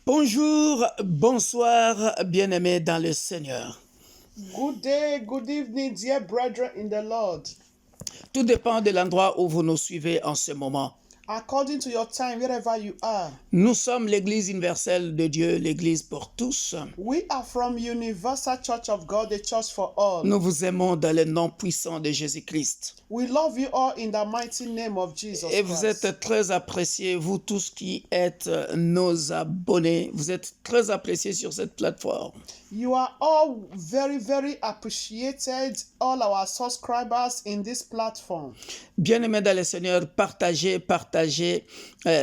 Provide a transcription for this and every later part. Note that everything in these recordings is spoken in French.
Bonjour, bonsoir, bien-aimés dans le Seigneur. Good day, good evening, dear brethren in the Lord. Tout dépend de l'endroit où vous nous suivez en ce moment. According to your time, wherever you are, Nous sommes l'Église universelle de Dieu, l'Église pour tous. we are from Universal Church of God, the church for all. Nous vous aimons dans le nom puissant de Jésus-Christ. We love you all in the mighty name of Jesus Et vous Christ. êtes très appréciés, vous tous qui êtes nos abonnés. Vous êtes très appréciés sur cette plateforme. You are all very, very appreciated, all our subscribers in this platform. Bien-aimés dans le Seigneur, partagez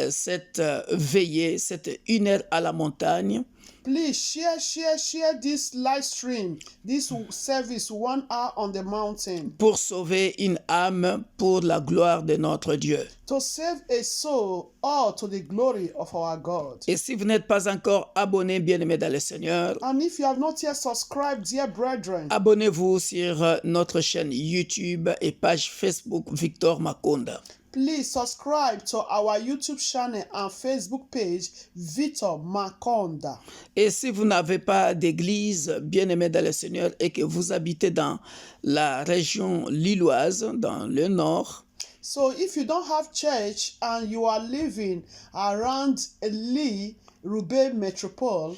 cette veillée, cette 1 heure à la montagne. Please share this live stream, this service 1 hour on the mountain. Pour sauver une âme pour la gloire de notre Dieu. To save a soul, all to the glory of our God. Et si vous n'êtes pas encore abonné, bien-aimé dans le Seigneur, And if you have not yet subscribed, dear brethren, abonnez-vous sur notre chaîne YouTube et page Facebook Victor Makonda. please subscribe to our YouTube channel and Facebook page, Victor Makonda. Et si vous n'avez pas d'église, bien-aimé dans le Seigneur, et que vous habitez dans la région lilloise, dans le nord, So if you don't have church and you are living around Lee, Roubaix Metropole,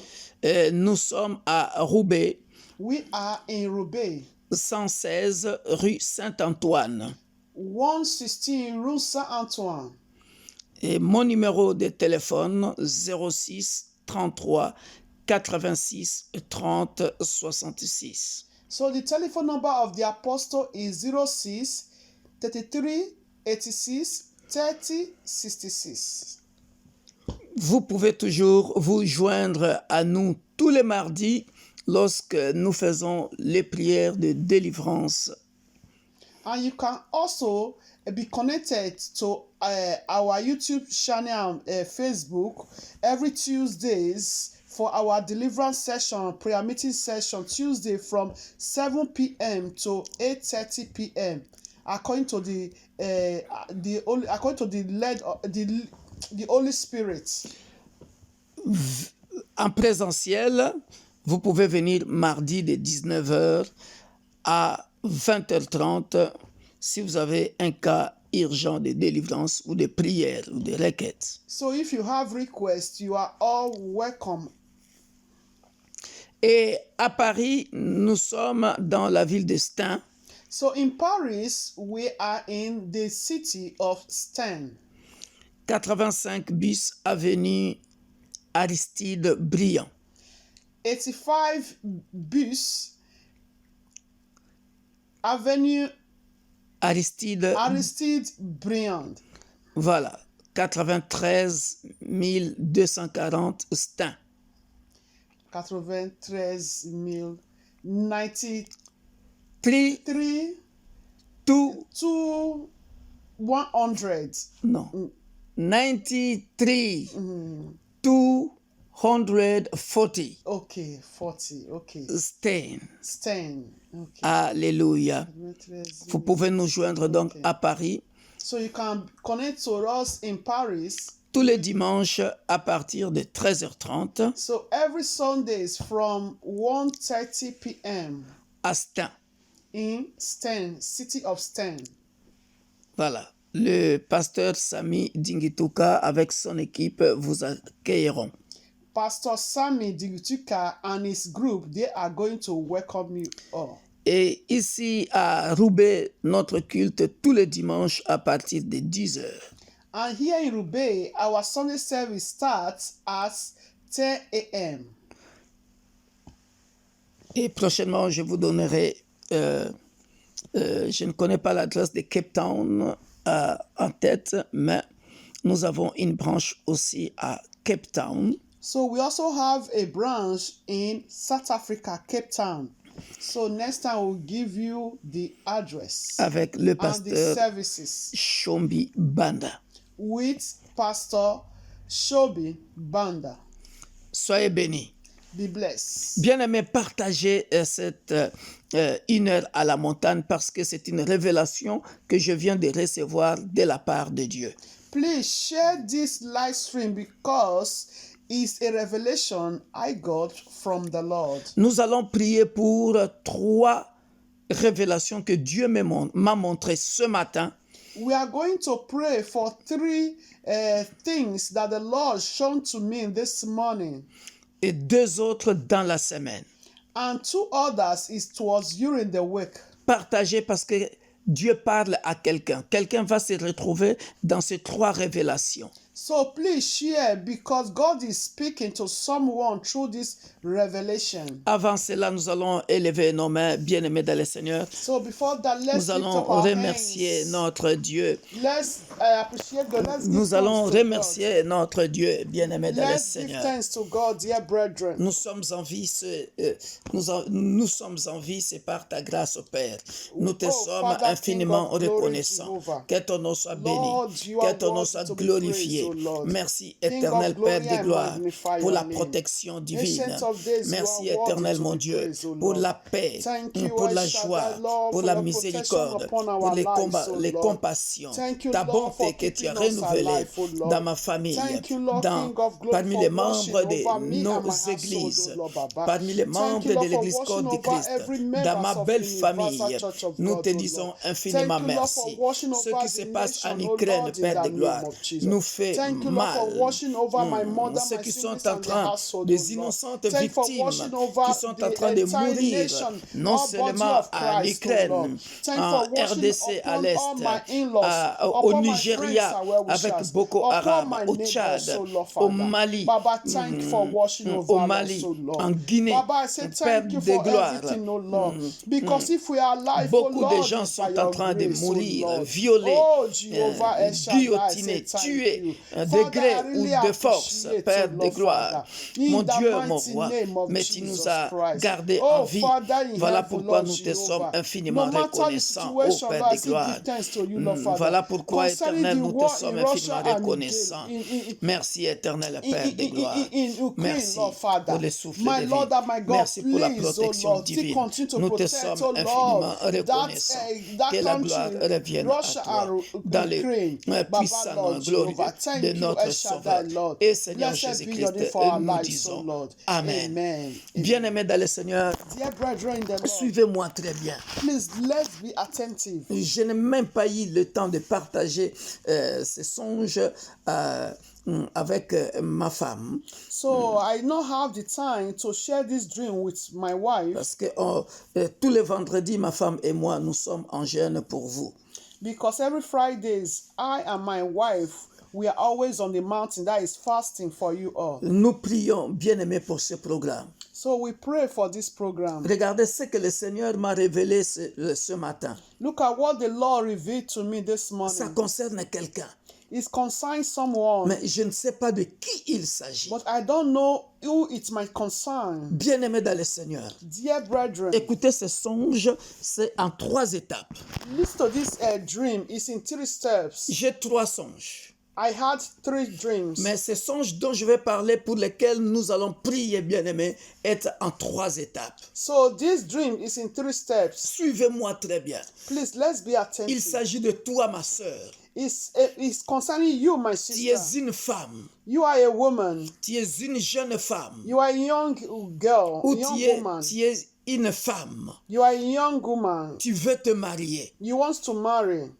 nous sommes à Roubaix, we are in Roubaix, 116 rue Saint-Antoine. 116 rue Saint-Antoine. Et mon numéro de téléphone 06 33 86 30 66. So the telephone number of the apostle is 06 33 86 30 66. Vous pouvez toujours vous joindre à nous tous les mardis lorsque nous faisons les prières de délivrance. And you can also be connected to our YouTube channel and Facebook every Tuesdays for our deliverance session, prayer meeting session, Tuesday from 7 p.m. to 8:30 p.m. according to the Holy Spirit. En présentiel, vous pouvez venir mardi de 19h à 20h30 si vous avez un cas urgent de délivrance ou de prière ou de requête. So if you have requests, you are all welcome. Et à Paris, nous sommes dans la ville de Stein. So in Paris, we are in the city of Stein. 85 bis avenue Aristide Briand. 85 bus Avenue Aristide, Briand. Voilà, 93 240 Stein. 93 93 3 2 to 100. non 93 240 Okay, 40. Okay. Stein. 10. Okay. Alléluia. 93. Vous pouvez nous joindre donc Okay. à Paris So you can connect to us in Paris. tous les dimanches à partir de 13h30 So every Sundays from 1:30 p.m. à Stein. in Stein, city of Stein. Voilà. Le pasteur Sami Dingituka avec son équipe vous accueilleront. Pastor Sammy Digutuka and his group, they are going to welcome you all. Et ici à Roubaix, notre culte tous les dimanches à partir de 10h. And here in Roubaix, our Sunday service starts at 10 a.m. Et prochainement, je vous donnerai, je ne connais pas l'adresse de Cape Town en tête, mais nous avons une branche aussi à Cape Town. So we also have a branch in South Africa, Cape Town. So next time we'll give you the address Avec le and the pasteur services Shombi Banda. with Pastor Shobi Banda. Soyez bénis. Be blessed. Bien-aimés, partagez cette 1 heure à la montagne parce que c'est une révélation que je viens de recevoir de la part de Dieu. Please share this live stream because is a revelation I got from the Lord. Nous allons prier pour 3 révélations que Dieu m'a montrées ce matin. We are going to pray for 3 things that the Lord shown to me this morning. Et 2 autres dans la semaine. And 2 others is towards during the week. Partagez parce que Dieu parle à quelqu'un. Quelqu'un va se retrouver dans ces 3 révélations. So please share because God is speaking to someone through this revelation. Avant cela, nous allons élever nos mains, bien-aimés dans le Seigneur. So before that, let's Nous lift allons up our remercier hands. notre Dieu. Let's appreciate God. Let's give Nous allons thanks to remercier notre Dieu, bien-aimé God. dans le Let's give Seigneur. thanks to God, dear brethren. Nous sommes en vie, nous sommes en vie, c'est par ta grâce, Père. Nous te sommes Father, infiniment King of glory, reconnaissants. Jehovah. Que ton nom soit béni, Lord, you que are ton nom worthy soit to be glorifié. praised, O Lord. Merci, King éternel of glory, Père de I gloire, magnify pour your la name. protection divine. Ancient of days, you Merci, are worthy éternel to mon be Dieu, praised, O pour Lord. la paix, Thank you, pour El la Shaddai, joie, Lord, pour for la your miséricorde, protection upon our pour lives, O les Lord. compassions, Thank you, ta Lord, bonté for que tu as keeping us renouvelée alive, O Lord. dans ma famille, Thank you, Lord, dans, King of glory, parmi for les watching membres de over me and nos my household, églises, O Lord, Baba. parmi les Thank membres you, de Lord, for l'Église watching Corps de over Christ, every dans member ma of belle Universal famille, Church of nous God, te O Lord. disons infiniment Thank you, Lord, for merci. watching Ce over qui se the passe en nation, O Ukraine, Lord, in Père the de name gloire, of Jesus. nous fait Thank you, Lord, for mal. watching over my mother, Ceux my qui sont siblings en and their train, household, O des Lord. innocentes Thank you for victimes watching over qui sont en the train de entire mourir, nation, non all body seulement of en Christ, O Lord. Ukraine, Thank you en for watching RDC à upon l'Est, all my in-laws, au upon my friends Nigeria and well avec wishers, Boko upon Haram, my au neighbors, Tchad, O Lord, au Father. Mali, Baba, thank you for watching au over us, Mali, O Lord. en Guinée, Baba, I say Père thank you de for gloire. everything, O Lord. Because if we are alive, O Beaucoup de Lord, gens it's by sont en your train de grace, O mourir, Lord. violés, Oh, Jehovah El Shaddai, I say guillotinés, thank tués, you. de Father, gré I ou really de force, appreciate, Père O de Lord, gloire. Father. Mon In the Dieu, mon mighty roi, name of mais tu nous Jesus as Christ. gardés en Oh, vie. Father in Voilà heaven, pourquoi Lord nous te sommes Jehovah. infiniment No matter the reconnaissants, ô situation, Père Lord, I de still gloire. give thanks to you, Lord Father. Voilà pourquoi, Concerning éternel, the nous te war sommes in Russia infiniment and reconnaissants. Merci, éternel in, Père de gloire. Ukraine, Merci Lord Father. pour le souffle My de vie. Lord and my God, Merci pour la please, oh protection Lord, still divine. continue to Nous te protect, sommes oh Lord, infiniment that, reconnaissants. that Que la gloire country, revienne Russia à toi, and dans les Ukraine. Baba, puissants Lord noms glorieux Jehovah, de thank you, notre El Sauveur. Shaddai, Lord. Et Seigneur Blessed be your name Jésus-Christ, for our nous lives, oh disons Lord. Amen. Amen. Bien-aimés dans le Seigneur, Dear brethren in the Lord, suivez-moi très bien. please let's be attentive. Je n'ai même pas eu le temps de partager ces songes avec ma femme. So I don't have the time to share this dream with my wife Parce que tous les vendredis, ma femme et moi, nous sommes en jeûne pour vous. because every Fridays, I and my wife, we are always on the mountain that is fasting for you all. Nous prions, bien-aimés, pour ce programme. So we pray for this program. Regardez ce que le Seigneur m'a révélé ce matin. Look at what the Lord revealed to me this Ça morning. concerne quelqu'un, It concerns someone, mais je ne sais pas de qui il s'agit. but I don't know who it might concern. Bien-aimés dans le Seigneur, Dear brethren, écoutez ce songe, c'est en 3 étapes. listen to this dream. It's in 3 steps. J'ai 3 songes. I had 3 dreams. Mais ces songes dont je vais parler, pour lesquels nous allons prier, bien-aimés, est en 3 étapes. So this dream is in 3 steps. Suivez-moi très bien. Please, let's be Il attentive. s'agit de toi, ma sœur. It's concerning you, my Tu sister. es une femme. You are a woman. Tu es une jeune femme. You are a young girl, Ou a young tu woman. es une femme. You are a young woman. Tu veux te marier. You want to marry.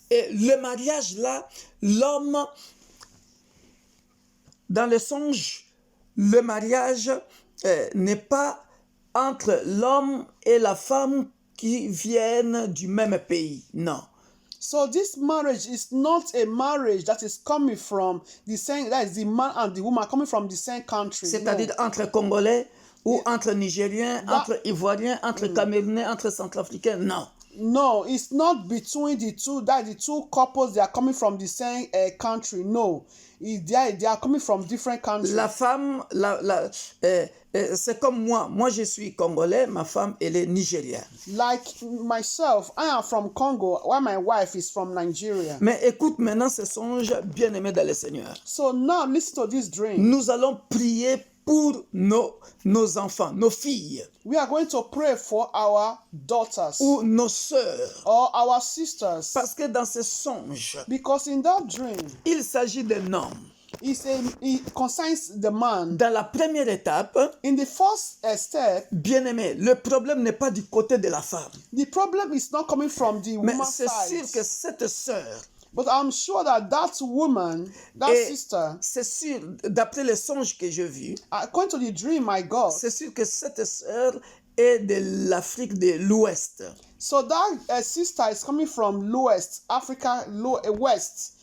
Et le mariage là, l'homme, dans le songe, le mariage n'est pas entre l'homme et la femme qui viennent du même pays. Non. So this marriage is not a marriage that is coming from the same, that is the man and the woman coming from the same country. C'est-à-dire entre Congolais ou entre Nigériens, entre Ivoiriens, entre Camerounais, entre Centrafricains. Non. No, it's not between the two, that the two couples, they are coming from the same country. No, they are coming from different countries. La femme, c'est comme moi. Moi, je suis Congolais, ma femme, elle est Nigérienne. Like myself, I am from Congo, while my wife is from Nigeria. Mais écoute maintenant ce songe, bien-aimé dans le Seigneur. So now listen to this dream. Nous allons prier pour nos enfants, nos filles We are going to pray for our daughters ou nos sœurs. or our sisters. Parce que dans ce songe, Because in that dream, il s'agit d'un homme. It concerns the man. Dans la première étape, In the first step, bien-aimé, le problème n'est pas du côté de la femme. the problem is not coming from the Mais woman's c'est sûr side. que cette sœur, But I'm sure that woman, that et sister, c'est sûr, d'après les songes que j'ai vus, according to the dream I got, c'est sûr que cette sœur est de l'Afrique de l'Ouest. so that sister is coming from lowest Africa,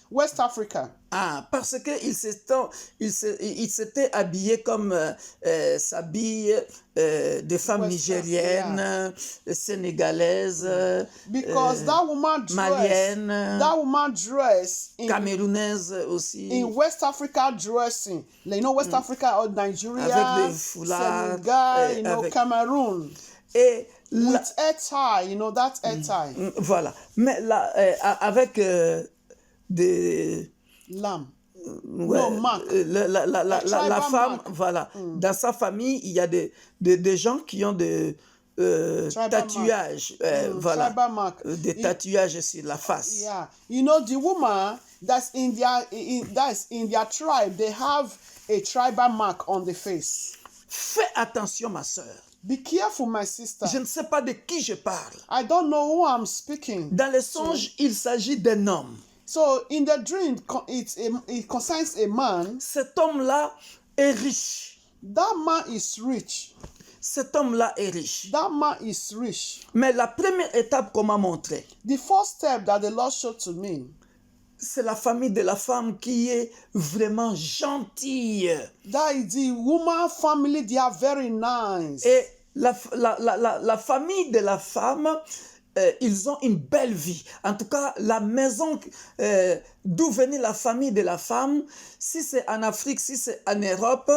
West Africa. Ah, parce qu'il il s'était habillé comme s'habillent des femmes West nigériennes, sénégalaises, Because that woman maliennes, dress in camerounaises aussi. West Africa dressing. Like, you know, West Africa or Nigeria, Avec des foulards, Senegal, you know, avec- Cameroon. Et With hair tie, you know, that hair tie. voilà. Mais là, avec des... Lamb. Ouais, No, mark. la tribal femme, mark. voilà. Dans sa famille, il y a des gens qui ont des Tribal tatouages, voilà. Tribal mark. Des tatouages sur la face. Yeah, you know, the woman that's in their tribe, they have a tribal mark on the face. Fais attention, ma soeur. Be careful, my sister. Je ne sais pas de qui je parle. I don't know who I'm speaking. Dans les songes, il s'agit d'un homme. So in the dream, it concerns a man. Cet homme-là est riche. That man is rich. Cet homme-là est riche. That man is rich. Mais la première étape qu'on m'a montré, The first step that the Lord showed to me, c'est la famille de la femme qui est vraiment gentille. that is the woman family. They are very nice. Et la famille de la femme, ils ont une belle vie. En tout cas, la maison d'où venait la famille de la femme, si c'est en Afrique, si c'est en Europe,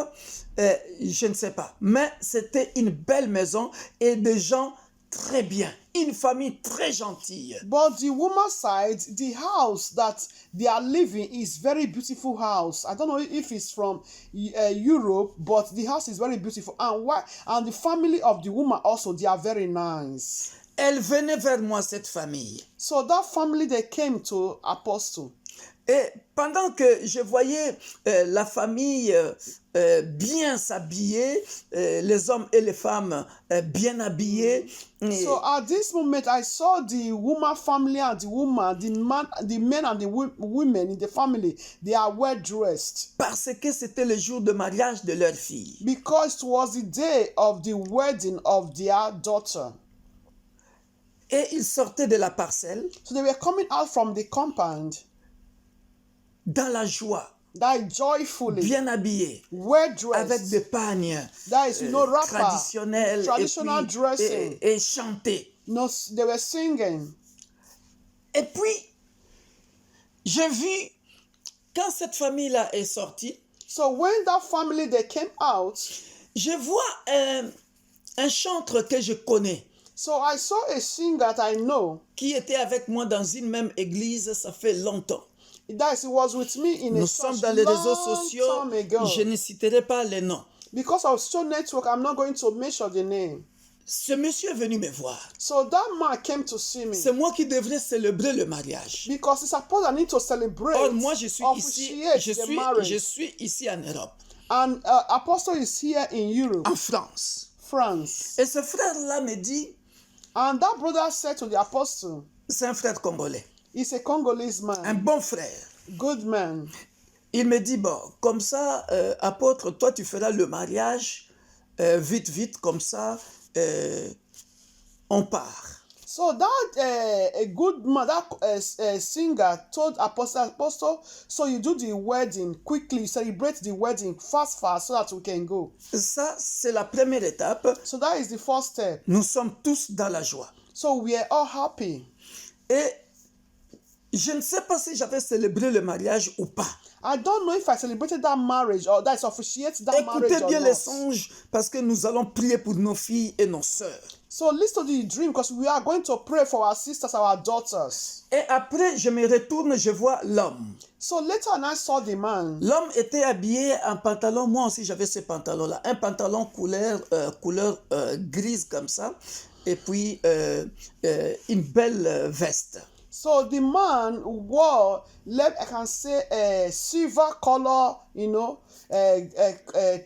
je ne sais pas. Mais c'était une belle maison et des gens très bien. Une famille très gentille. But the woman's side, the house that they are living is very beautiful house. I don't know if it's from Europe, but the house is very beautiful. And the family of the woman also, they are very nice. Elle venait vers moi, cette famille. So that family, they came to Apostle. Et pendant que je voyais la famille bien s'habiller, les hommes et les femmes bien habillés. So at this moment, I saw the woman family and the men and the women in the family, they are well dressed. Parce que c'était le jour de mariage de leur fille. Because it was the day of the wedding of their daughter. Et ils sortaient de la parcelle So they were coming out from the compound. dans la joie, That joyfully, bien habillés, well dressed, avec des pagnes that is, wrapper, traditionnels traditional dressing. et chantés. No, they were singing. Et puis, j'ai vu, quand cette famille-là est sortie, So when that family, they came out, je vois un chanteur que je connais, so I saw a singer that I know. qui était avec moi dans une même église, ça fait longtemps. That is, he was with me in a Nous church sommes dans les réseaux sociaux, time ago. je ne citerai pas les noms. Because of social network, I'm not going to mention the name. Ce monsieur est venu me voir. So that man came to see me. C'est moi qui devrais célébrer le mariage. Because it's supposed I need to celebrate, Or moi je suis ici, officiate the marriage. je suis ici en Europe, And Apostle is here in Europe, en France. France. Et ce frère-là me dit, And that brother said to the apostle, c'est un frère congolais, he's a Congolese un man, bon frère. good man. Il me dit, bon, comme ça, apôtre, toi tu feras le mariage, vite, comme ça, on part. So that a good man, that singer told apostle, so you do the wedding quickly, you celebrate the wedding fast, so that we can go. Ça, c'est la première étape. So that is the first step. Nous sommes tous dans la joie. So we are all happy. Et je ne sais pas si j'avais célébré le mariage ou pas. I don't know if I celebrated that marriage or that is officiated that marriage Écoutez or bien not. les songes parce que nous allons prier pour nos filles et nos sœurs. So listen to the dream because we are going to pray for our sisters, our daughters. Et après, je me retourne, je vois l'homme. So later on, I saw the man. L'homme était habillé en pantalon. Moi aussi, j'avais ce pantalon-là. Un pantalon couleur grise comme ça. Et puis, une belle veste. So the man wore, I can say, a silver color,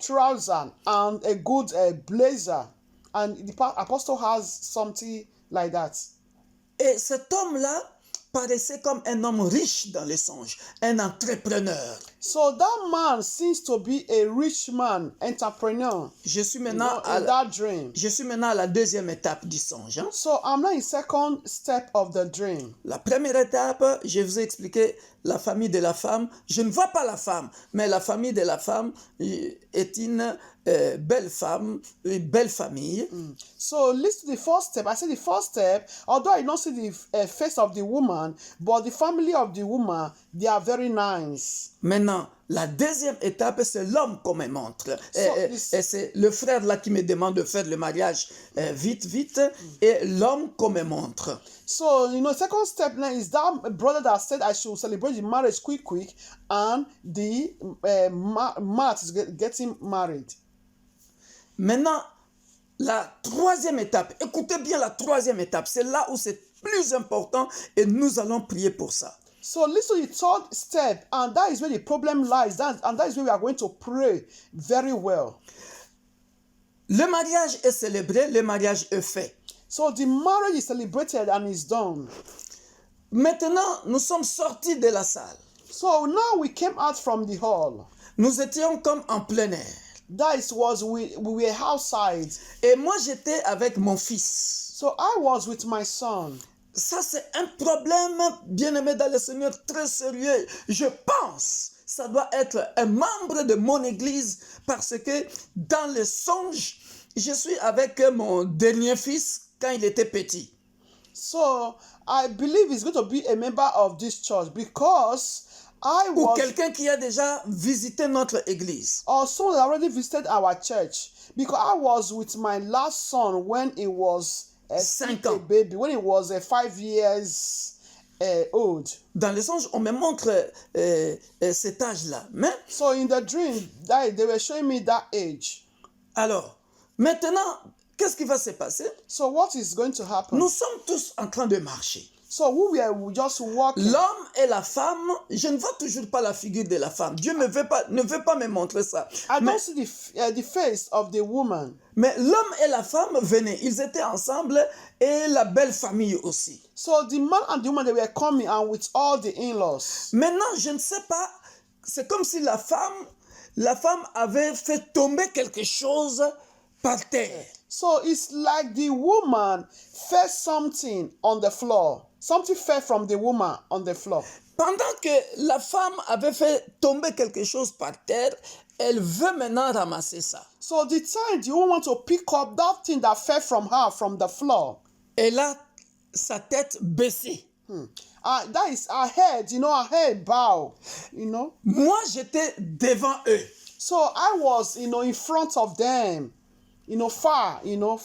trouser and a good blazer. And the apostle has something like that. Et cet homme-là paraissait comme un homme riche dans les songes, un entrepreneur. So that man seems to be a rich man, entrepreneur. Je suis maintenant, In that dream. je suis maintenant à la deuxième étape du songe. Hein? So I'm now in second step of the dream. La première étape, je vous ai expliqué la famille de la femme. Je ne vois pas la femme, mais la famille de la femme est une belle femme, une belle famille. So listen to the first step. I said the first step, although I don't see the face of the woman, but the family of the woman, they are very nice. Maintenant, la deuxième étape, c'est l'homme qu'on me montre. So Et c'est le frère là qui me demande de faire le mariage vite, et l'homme qu'on me montre. So, second step now is that brother that said I should celebrate the marriage quick, and the man is getting married. Maintenant, la troisième étape, écoutez bien la troisième étape, c'est là où c'est plus important et nous allons prier pour ça. So listen to the third step, and that is where the problem lies, and that is where we are going to pray very well. Le mariage est célébré, le mariage est fait. So the marriage is celebrated and is done. Maintenant, nous sommes sortis de la salle. So now we came out from the hall. Nous étions comme en plein air. We were outside. Et moi, j'étais avec mon fils. So I was with my son. Ça, c'est un problème, bien-aimé dans le Seigneur, très sérieux. Je pense, ça doit être un membre de mon église parce que dans les songes, je suis avec mon dernier fils quand il était petit. So I believe he's going to be a member of this church because Ou quelqu'un qui a déjà visité notre église. Or someone that already visited our church. Because I was with my last son when he was a baby, when he was 5 years old. Dans les songes, on me montre cet âge-là. Mais, so in the dream, they were showing me that age. Alors, maintenant, qu'est-ce qui va se passer? So what is going to happen? Nous sommes tous en train de marcher. So we were just walking. L'homme et la femme, je ne vois toujours pas la figure de la femme. Dieu ne veut pas me montrer ça. I don't see the face of the woman. Mais l'homme et la femme venaient, ils étaient ensemble et la belle famille aussi. So the man and the woman, they were coming and with all the in-laws. Maintenant, je ne sais pas, c'est comme si la femme avait fait tomber quelque chose par terre. So it's like the woman fell something on the floor. Something fell from the woman on the floor. Pendant que la femme avait fait tomber quelque chose par terre, elle veut maintenant ramasser ça. So the time the woman wants to pick up that thing that fell from her from the floor. Elle a sa tête baissée. That is her head, her head bow, Moi, j'étais devant eux. So I was, in front of them. Far,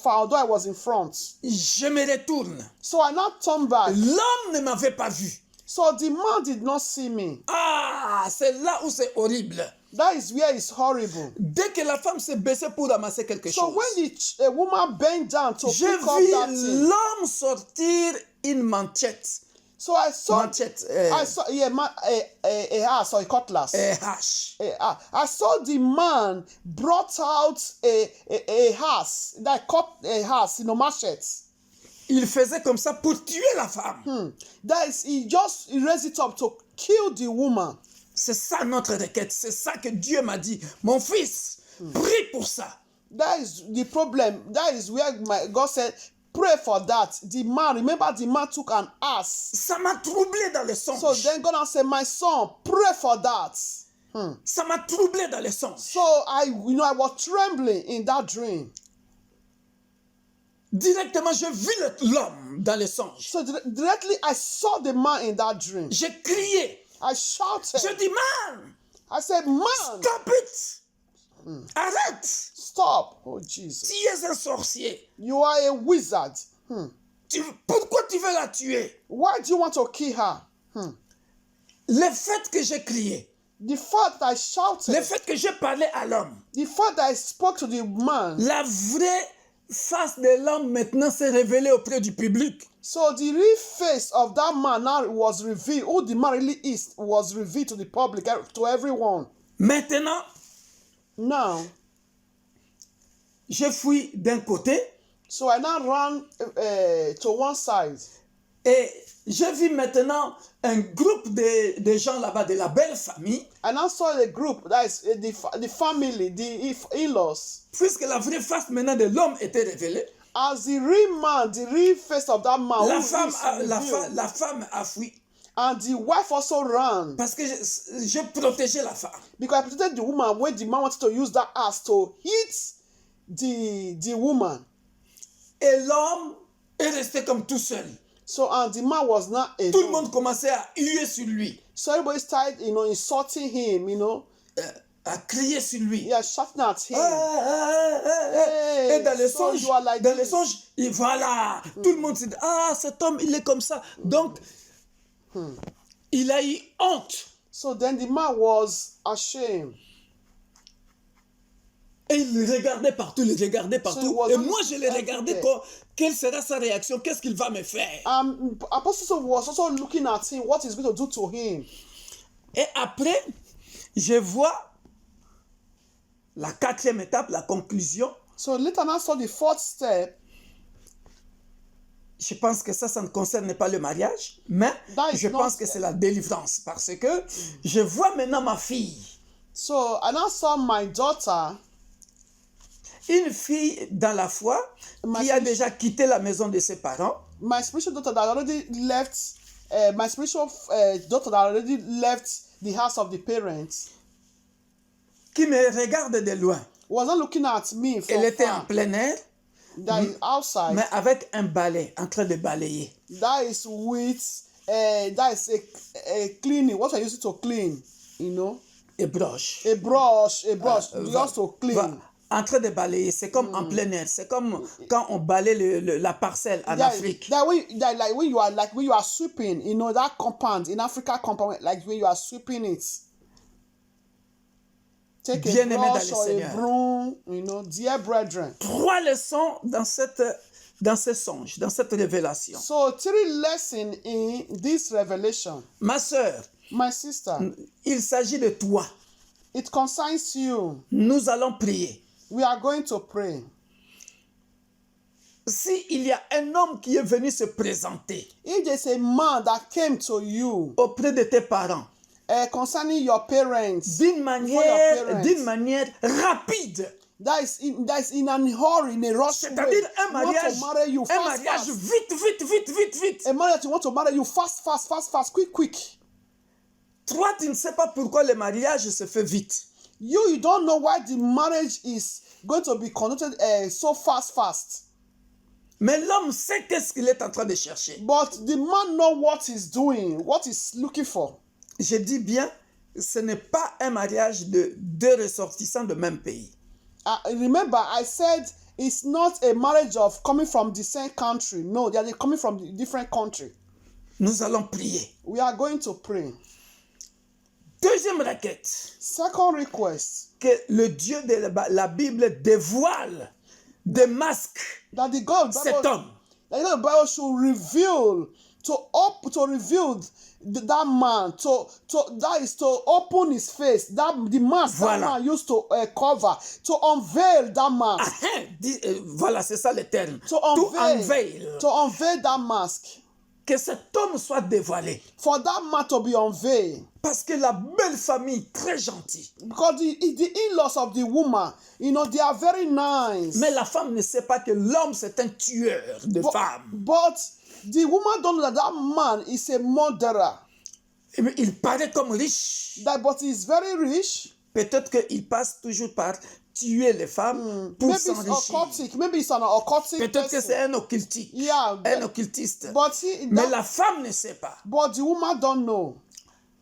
although I was in front. Je me retourne. So I now turned back. L'homme ne m'avait pas vu. So the man did not see me. Ah, c'est là où c'est horrible. That is where it's horrible. Dès que la femme s'est baissée pour ramasser quelque chose, when the woman bent down to pick up that j'ai thing, vu l'homme sortir une manchette. So I saw, manchette, a hash or a cutlass. Hache. I saw the man brought out a hash, that cut a hash, machete. Il faisait comme ça pour tuer la femme. That is, he raised it up to kill the woman. C'est ça notre requête. C'est ça que Dieu m'a dit. Mon fils, prie pour ça. That is the problem. That is where God said, pray for that. Remember the man took an ass. Ça m'a troublé dans les songes. So then God said, my son, pray for that. Ça m'a troublé dans les songes. So I was trembling in that dream. Directement, je vis l'homme dans les songes. So directly, I saw the man in that dream. J'ai crié. I shouted. Je dis, man. I said, man. Stop it. Arrête. Stop. Oh, Jesus. Tu es un sorcier. You are a wizard. Pourquoi tu veux la tuer? Why do you want to kill her? Le fait que j'ai crié. The fact that I shouted. Le fait que j'ai parlé à l'homme. The fact that I spoke to the man. La vraie face de l'homme maintenant s'est révélée auprès du public. So the real face of that man now was revealed. Who the man really is was revealed to the public, to everyone. Maintenant, Now, je fuis d'un côté so I now ran to one side. et je vis maintenant un groupe de gens là-bas, de la belle famille, And I saw the group, that is the family, the in-laws. puisque la vraie face maintenant de l'homme était révélée. As the real man, the real face of that man, La who femme, is la revealed. femme a fui And the wife also ran. parce que je protégeais la femme. Because I protected the woman when the man wanted to use that axe to hit the woman. Et l'homme est resté comme tout seul. So and the man was not alone. Tout le monde commençait à huer sur lui, So everybody started, insulting him, à crier sur lui. yeah, shouting at him. Et dans les so songes, you are like dans les this. songes, et voilà, tout le monde s'est dit, ah, cet homme, il est comme ça. Donc, il a eu honte. So then the man was ashamed. Et il regardait partout, il regardait partout. was Et on moi, je le regardais, everywhere. quelle sera sa réaction, qu'est-ce qu'il va me faire. Apostle was also looking at him, what he's going to do to him. Et après, je vois la quatrième étape, la conclusion. So later on I saw the fourth step. Je pense que ça ne concerne pas le mariage, mais That is je not- pense que c'est la délivrance. Parce que je vois maintenant ma fille. So and I saw my daughter, Une fille dans la foi qui a déjà quitté la maison de ses parents, my spiritual daughter that already left, my spiritual daughter that already left the house of the parents, qui me regarde de loin. was not looking at me from Elle était en far. plein air, That is outside. mais avec un balai en train de balayer. That is with that is a cleaning. What I use it to clean, Et broche. a brush, Va- just to clean. va- en train de balayer, c'est comme en plein air. C'est comme quand on balaye la parcelle en Afrique. Like when you are sweeping, that compound in Africa compound, like when you are sweeping it. Take Bien a aimé dans brush le or Seigneur. a broom, dear brethren. 3 leçons dans ce songe, dans cette révélation. So 3 lessons in this revelation. Ma sœur, My sister, il s'agit de toi. it concerns you. Nous allons prier. We are going to pray. Si il y a un homme qui est venu se présenter If there's a man that came to you auprès de tes parents concerning your parents, d'une parents. manière rapide, that is in a hurry, in a rush way, c'est-à-dire un want mariage, to marry you un fast, mariage fast. vite. A man that you want to marry you fast, quick. Toi, tu ne sais pas pourquoi le mariage se fait vite. You don't know why the marriage is going to be conducted so fast. Mais l'homme sait qu'est-ce qu'il est en train de chercher. But the man know what he's doing, what he's looking for. Je dis bien, ce n'est pas un mariage de 2 ressortissants de même pays. Remember, I said it's not a marriage of coming from the same country. No, they are coming from the different country. Nous allons prier. We are going to pray. Deuxième requête, Second request, que le Dieu de la Bible dévoile des masques that the God cet homme. that the Bible should reveal that man that is to open his face, that the mask Voilà. that man used to cover, to unveil that mask, Voilà, c'est ça le terme. to unveil that mask, Que cet homme soit dévoilé. for that man to be unveiled. Parce que la belle famille, très gentille. Because the in-laws of the woman, they are very nice. Mais la femme ne sait pas que l'homme, c'est un tueur de femmes. But the woman don't know that man is a murderer. Il paraît comme riche. But he's very rich. Peut-être qu'il passe toujours par tuer les femmes pour Maybe it's s'enrichir. occultic. Maybe it's an occultic Peut-être que person. c'est un occultique. Yeah, Un occultiste. But Mais la femme ne sait pas. the woman don't know.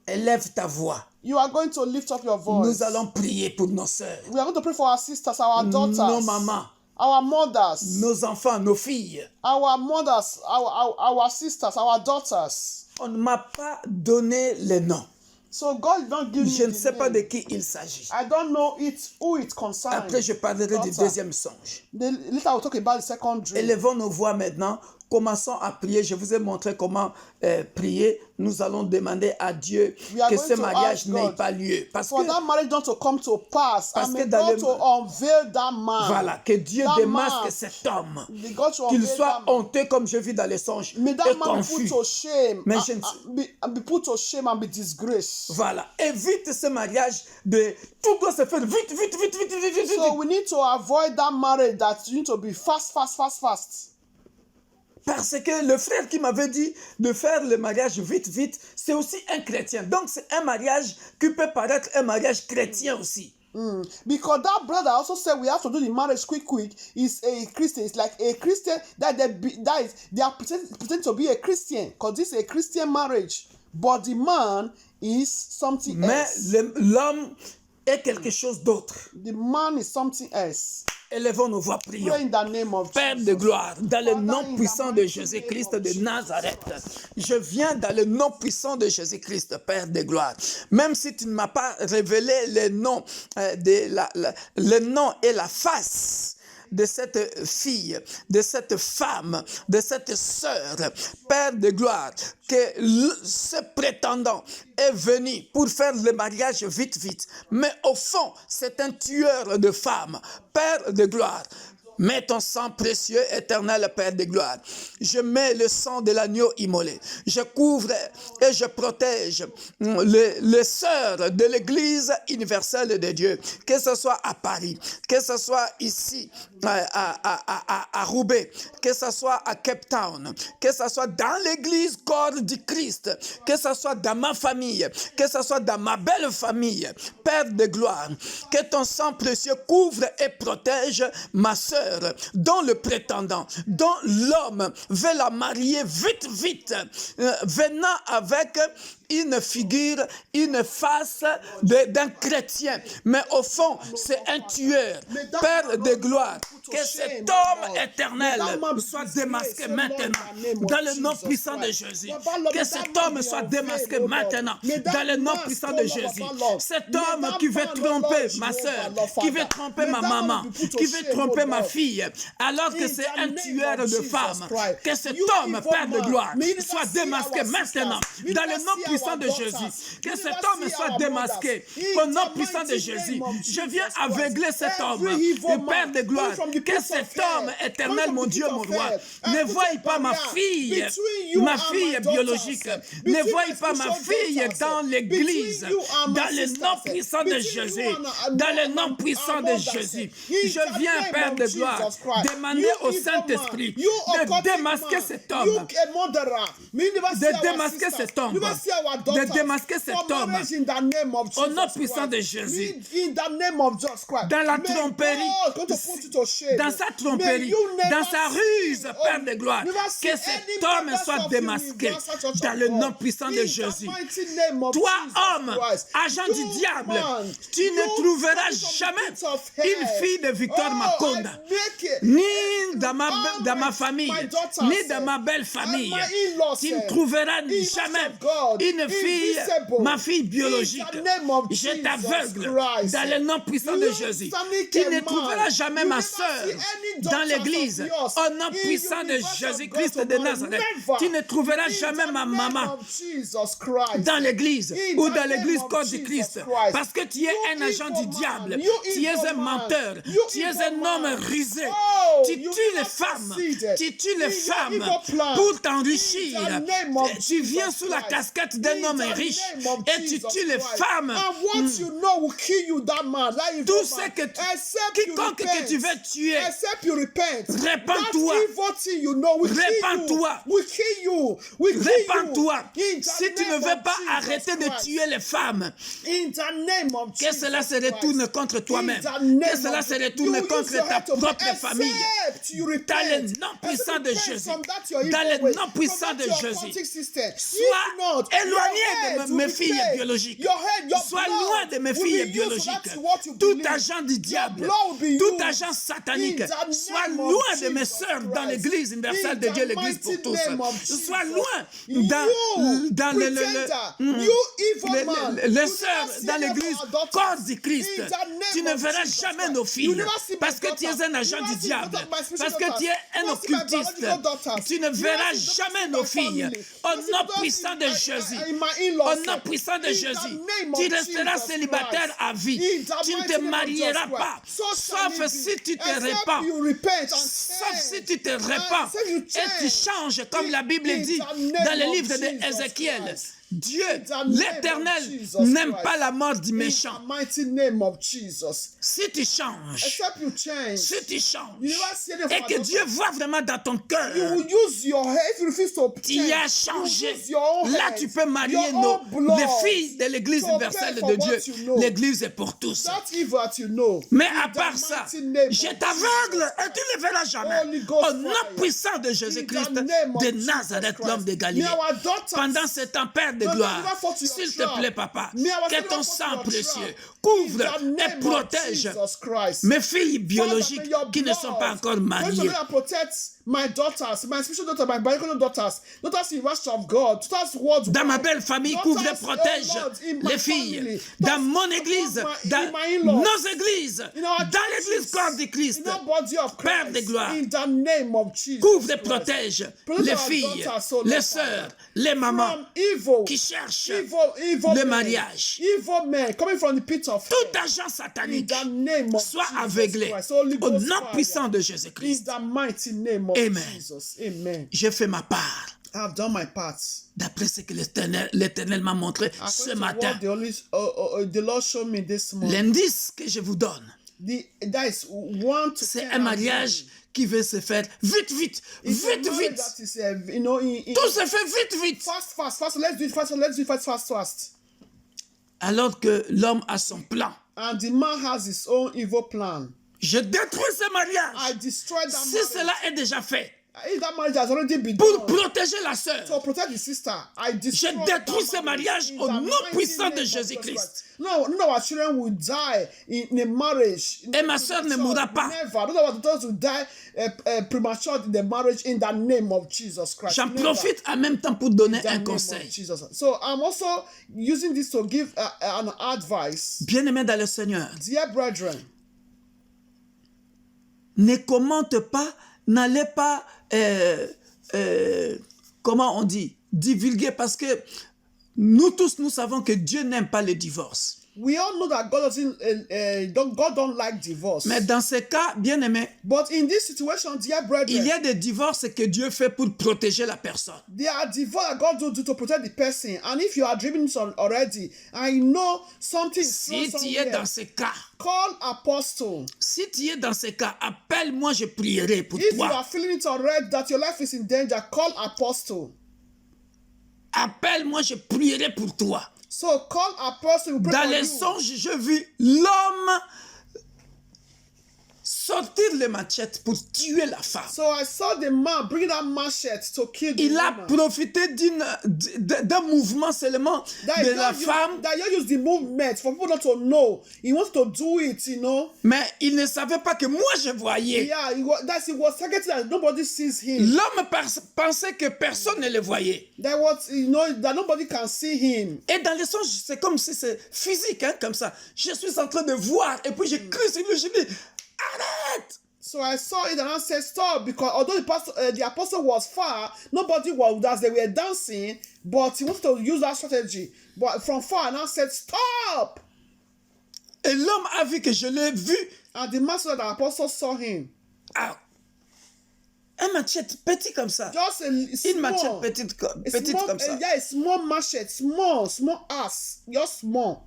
Élève ta voix. You are going to lift up your voice. Nous allons prier pour nos sœurs, We are going to pray for our sisters, our daughters, nos mamans, our mothers, nos enfants, nos filles. our mothers, our sisters, our daughters. On ne m'a pas donné les noms. So God don't give me Je ne the sais pas de name. qui il s'agit. I don't know who it concerns. Après, je parlerai du deuxième songe. Later I will talk about the second dream. Élevons nos voix maintenant. Commençons à prier. Je vous ai montré comment prier. Nous allons demander à Dieu We are que going ce to mariage ask n'ait God pas lieu. Parce For que, that marriage not to come to pass, Parce and que may dans God le- to unveil that man. voilà, que Dieu That démasque man. cet homme. May God to Qu'il unveil soit that man. honteux comme je vis dans les songes May et that man be confus. put to shame, Mais be put to shame and be disgraced. Voilà. Évite ce mariage de... Tout doit se faire vite, vite, vite, vite, vite, vite. So we need to avoid that marriage that you need to be fast. Parce que le frère qui m'avait dit de faire le mariage vite, vite, c'est aussi un chrétien. Donc c'est un mariage qui peut paraître un mariage chrétien aussi. Because that brother also said we have to do the marriage quick. He's a Christian. It's like a Christian they are pretending to be a Christian because this is a Christian marriage. But the man is something Mais else. l'homme est quelque chose d'autre. The man is something else. Élevons nos voix, prions. Pray in the name of Père Jesus. de gloire, dans le Father, nom in the puissant de mighty Jésus-Christ name of de Jesus. Nazareth, je viens dans le nom puissant de Jésus-Christ, Père de gloire. Même si tu ne m'as pas révélé le nom, le nom et la face de cette fille, de cette femme, de cette sœur, Père de gloire, que ce prétendant est venu pour faire le mariage vite, vite. Mais au fond, c'est un tueur de femmes. Père de gloire, mets ton sang précieux, éternel Père de gloire. Je mets le sang de l'agneau immolé. Je couvre et je protège les sœurs de l'Église universelle de Dieu. Que ce soit à Paris, que ce soit ici à Roubaix, que ce soit à Cape Town, que ce soit dans l'Église corps du Christ, que ce soit dans ma famille, que ce soit dans ma belle famille. Père de gloire, que ton sang précieux couvre et protège ma sœur, dont le prétendant, dont l'homme veut la marier vite, vite, venant avec une figure, une face d'un chrétien. Mais au fond, c'est un tueur. Père de gloire, que cet homme éternel soit démasqué maintenant, dans le nom puissant de Jésus. Que cet homme soit démasqué maintenant, dans le nom puissant de Jésus. Cet homme qui veut tromper ma soeur, qui veut tromper ma maman, qui veut tromper ma fille, alors que c'est un tueur de femmes. Que cet homme, Père de gloire, soit démasqué maintenant, dans le nom puissant de Jésus. Que cet homme soit démasqué au nom puissant de Jésus. Je viens aveugler cet homme, le Père de gloire. Que cet homme éternel, mon Dieu, mon roi, ne voie pas ma fille biologique, ne voie pas ma fille dans l'église, dans le nom puissant de Jésus, dans le nom puissant de Jésus. Je viens, Père de gloire, demander au Saint-Esprit de démasquer cet homme, de démasquer cet homme, de démasquer cet homme au nom puissant de Jésus. Dans la tromperie, dans sa tromperie, dans sa ruse, Père de gloire, que cet homme soit démasqué dans le nom puissant de Jésus. Toi, homme, agent du diable, tu ne trouveras jamais une fille de Victor Makonda, ni dans ma famille, ni dans ma belle famille. Tu ne trouveras jamais une fille, ma fille biologique. Je t'aveugle dans le nom puissant de Jésus. Tu ne trouveras jamais ma soeur dans l'église. Au nom puissant de Jésus-Christ de Nazareth. Tu ne trouveras jamais ma maman dans l'église ou dans l'église corps du Christ. Parce que tu es un agent du diable. Tu es un menteur. Tu es un homme rusé. Tu tues les femmes. Tu tues les femmes pour t'enrichir. Tu viens sous la casquette d'un homme riche et tu tues les femmes. Tout ce que quiconque que tu veux tuer, répands-toi. Répands-toi. Répands-toi. Si tu ne veux pas arrêter de tuer les femmes, que cela se retourne contre toi-même. Que cela se retourne contre ta propre famille. Dans le nom puissant de Jésus. Dans le nom puissant de Jésus. Sois éloigné de mes filles biologiques. Sois loin de mes filles biologiques. Tout agent du diable, tout agent satanique, sois loin de mes sœurs dans l'église universelle de Dieu, l'église pour tous. Sois loin dans les sœurs dans l'église corps du Christ. Tu ne verras jamais nos filles parce que tu es un agent du diable, parce que tu es un occultiste. Tu ne verras jamais nos filles. Au nom puissant de Jésus, au nom puissant de Jésus, tu resteras célibataire à vie. Tu ne te marieras pas, sauf si tu te répands. Sauf si tu te répands et tu changes, comme la Bible dit dans le livre d'Ézéchiel. Dieu, l'Éternel, n'aime pas la mort du méchant. Si tu changes, et que Dieu voit vraiment dans ton cœur, tu as changé. Là, tu peux marier les filles de l'Église universelle de Dieu. L'Église est pour tous. Mais à part ça, je t'aveugle et tu ne verras jamais. Au nom puissant de Jésus-Christ de Nazareth, l'homme de Galilée. Pendant ce temps, Père de gloire, s'il te plaît, papa, que ton sang précieux couvre et protège mes filles biologiques qui ne sont pas encore mariées. My daughters, my spiritual daughters, my biological daughters in the rest of God, daughters worldwide. Dans ma belle famille, couvre et protège les filles. Dans mon église, dans nos églises, dans l'église corps de Christ, Père de gloire, couvre et protège les filles, les sœurs, les mamans qui cherchent le mariage. Tout agent satanique soit aveuglé au nom puissant de Jésus-Christ. Amen. J'ai fait ma part. I've done my part. D'après ce que l'Éternel m'a montré ce matin. The Lord showed me this morning. L'indice que je vous donne, c'est un mariage qui veut se faire vite. Tout se fait vite. Fast. Let's do it fast. Alors que l'homme a son plan. And the man has his own evil plan. Je détruis ce mariage. I destroy that si marriage. Cela est déjà fait. If that marriage has already been Pour done, protéger la sœur. to protect the sister, I destroy Je détruis ce mariage in au the nom mighty puissant name de of Jésus-Christ. No, our children will die in a marriage. Et ma sœur ne mourra pas. Never. None of our daughters will die premature in the marriage in the name of Jesus Christ. J'en Never. profite en même temps pour donner In the un name of conseil. Jesus. So I'm also using this to give an advice. Bien-aimés dans le Seigneur, Dear brethren, ne commente pas, n'allez pas, comment on dit, divulguer, parce que nous tous, nous savons que Dieu n'aime pas le divorce. we all know that God don't like divorce. Mais dans ce cas, bien-aimés, But in this situation, dear brethren, il y a des divorces que Dieu fait pour protéger la personne. there are divorce that God will do to protect the person. And if you are dreaming some already, I know something is Si wrong tu es somewhere. dans ce cas, Call apostle. si tu es dans ce cas, appelle-moi, je prierai pour If you toi. are feeling it already that your life is in danger, call apostle. Appelle-moi, je prierai pour toi. So call apostle. Pray Dans for les you. songes, je vis l'homme sortir le machette pour tuer la femme. So I saw the man bring that machete to kill the Il a woman. profité d'un mouvement seulement That de you la don't femme, that you use the movement for people not to know. He wants to do it, you know. mais il ne savait pas que moi je voyais. Yeah, he was targeted that nobody sees him. L'homme pensait que personne ne le voyait. That nobody can see him. Et dans les songes, c'est comme si c'est physique, hein, comme ça. Je suis en train de voir, et puis je crie sur lui, je dis, arrête! So I saw it and I said stop, because although the apostle was far, nobody was as they were dancing, but he wanted to use that strategy. But from far, and I said stop. Et l'homme a vu que je l'ai vu. And the master of the apostle saw him. Ah, un machette petit comme ça. Just Une machette petite comme ça. Yeah, a small machete, small ass, just small.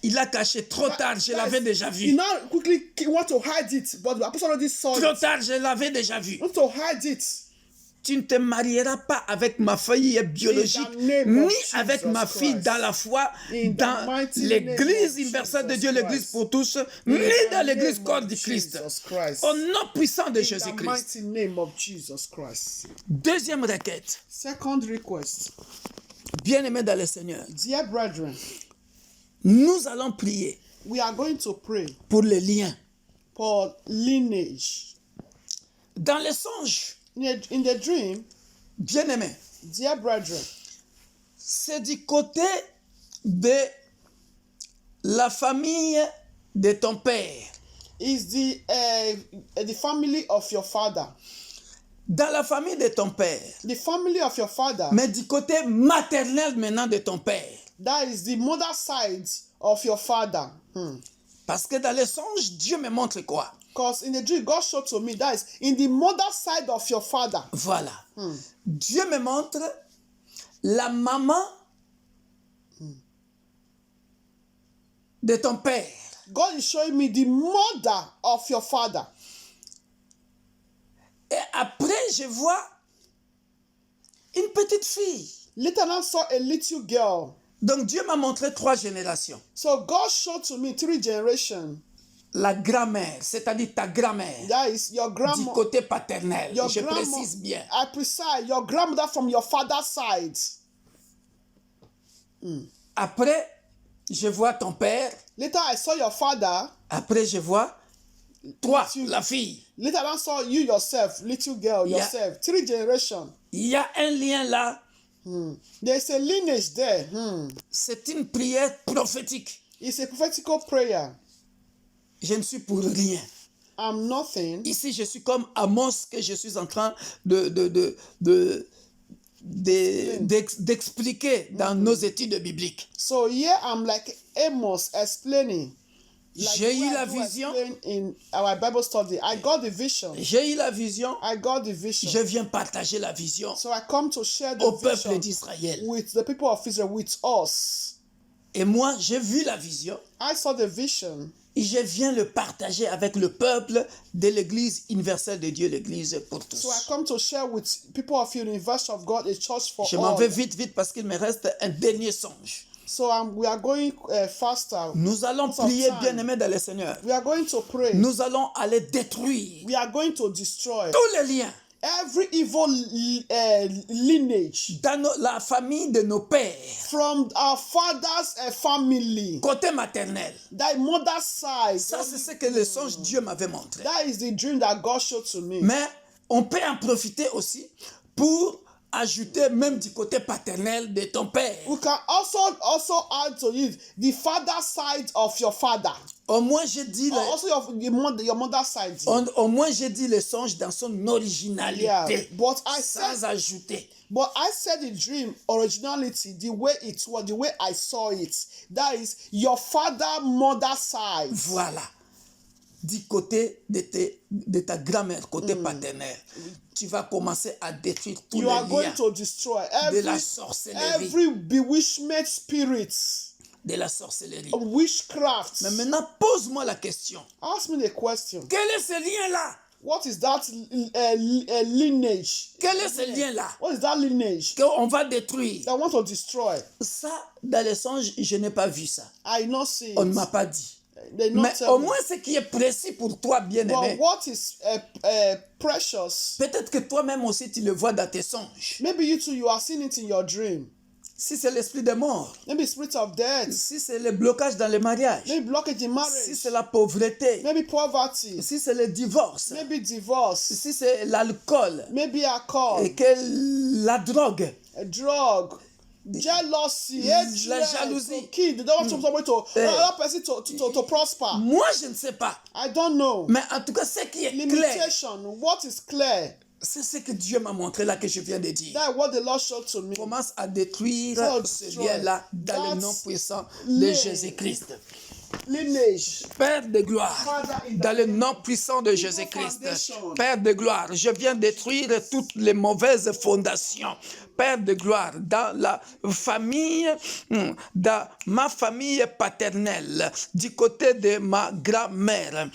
Il a caché trop tard, je l'avais déjà He vu. now quickly want to hide it, but the apostle already saw Trop it. tard, je l'avais déjà vu. He want to hide it. Tu ne te marieras pas avec ma fille biologique, In the name ni of Jesus avec ma fille Christ. dans la foi, In the dans mighty name l'église of universelle de Jesus Dieu, l'église Christ. pour tous, In ni the dans l'église name corps of du Christ. Jesus Christ. Au nom puissant de In the Jésus-Christ. mighty name of Jesus Christ. Deuxième requête. Second request. Bien-aimés dans le Seigneur, Dear brethren, nous allons prier we are going to pray pour les liens. for lineage. Dans les songes, In the dream, bien-aimés, dear brethren, c'est du côté de la famille de ton père. is the family of your father. Dans la famille de ton père, The family of your father, mais du côté maternel maintenant de ton père. that is the mother side of your father. Parce que dans les songes, Dieu me montre quoi? Because in the dream, God showed to me that is in the mother side of your father. Voilà. Dieu me montre la maman de ton père. God is showing me the mother of your father. Et après, je vois une petite fille. Later on, I saw a little girl. Donc Dieu m'a montré 3 générations. So God showed to me 3 generations. La grand-mère, c'est-à-dire ta grand-mère, That is your du grandma. côté paternel. Your Je grandma. précise bien. I precise your grandmother from your father's side. Après, je vois ton père. Later I saw your father. Après, je vois toi, Little- la fille. Later I saw you yourself, little girl, Yeah. yourself. 3 generations. Il y a un lien là. There's a lineage there. C'est une prière prophétique. It's a prophetical prayer. Je ne suis pour rien. I'm nothing. Ici, je suis comme Amos que je suis en train d'expliquer dans nos études bibliques. So here I'm like Amos explaining. Like J'ai the way eu la I do vision. explain in our Bible study. I got the vision. J'ai eu la vision. I got the vision. Je viens partager la vision So I come to share the au peuple vision d'Israël. with the people of Israel, with us. Et moi, j'ai vu la vision I saw the vision. et je viens le partager avec le peuple de l'Église universelle de Dieu, l'Église pour tous. So I come to share with people of University of God, a church for Je m'en all. vais vite parce qu'il me reste un dernier songe. So we are going faster. Nous allons Because of prier, time. bien-aimés dans le Seigneur. We are going to pray. Nous allons aller détruire We are going to destroy tous les liens every evil lineage dans la famille de nos pères, from our father's family. côté maternel. That mother's side. Ça, c'est ce que le songe Dieu m'avait montré. That is the dream that God showed to me. Mais on peut en profiter aussi pour ajouter même du côté paternel de ton père. We can also add to it the father side of your father. Au moins, j'ai dit Also your mother's side. au moins, j'ai dit le songe dans son originalité, Yeah, but sans ajouter. I said the dream originality, the way it was, the way I saw it. That is your father, mother side. Voilà. Du côté de ta grand-mère, côté paternel, tu vas commencer à détruire tous You are les going liens to destroy de la sorcellerie. every bewitchment spirits, De la sorcellerie. witchcraft. Mais maintenant, pose-moi la question. Ask me the question. Quel est ce lien-là? What is that lineage? Quel est ce lien-là What is that lineage qu'on va détruire? that I want to destroy? Ça, dans les songes, je n'ai pas vu ça. I not see On ne it. m'a pas dit. They not Mais tell au me. moins, ce qui est précis pour toi, But bien-aimé, what is precious? peut-être que toi-même aussi, tu le vois dans tes songes. Maybe you too, you are seeing it in your dream. Si c'est l'esprit des morts, Maybe spirit of death. si c'est le blocage dans le mariage, Maybe blockage in si marriage. c'est la pauvreté, Maybe poverty. si c'est le divorce, Maybe divorce. si c'est l'alcool, Maybe alcohol. et que la drogue, A drug. Jealousy. La Hatred. jalousie. To kill. They don't want somebody to another person to prosper. moi je ne sais pas. I don't know. Mais en tout cas, ce qui est clair, Limitation. What is clear? c'est ce que Dieu m'a montré là que je viens de dire. That what the Lord showed to me. Commence à détruire So ce destroy lien-là dans le that nom puissant de lien. Jésus-Christ. Lineage. Père de gloire, Father, in the dans le nom puissant de Jésus-Christ, Père de gloire, je viens détruire toutes les mauvaises fondations. Père de gloire, dans la famille, dans ma famille paternelle, du côté de ma grand-mère,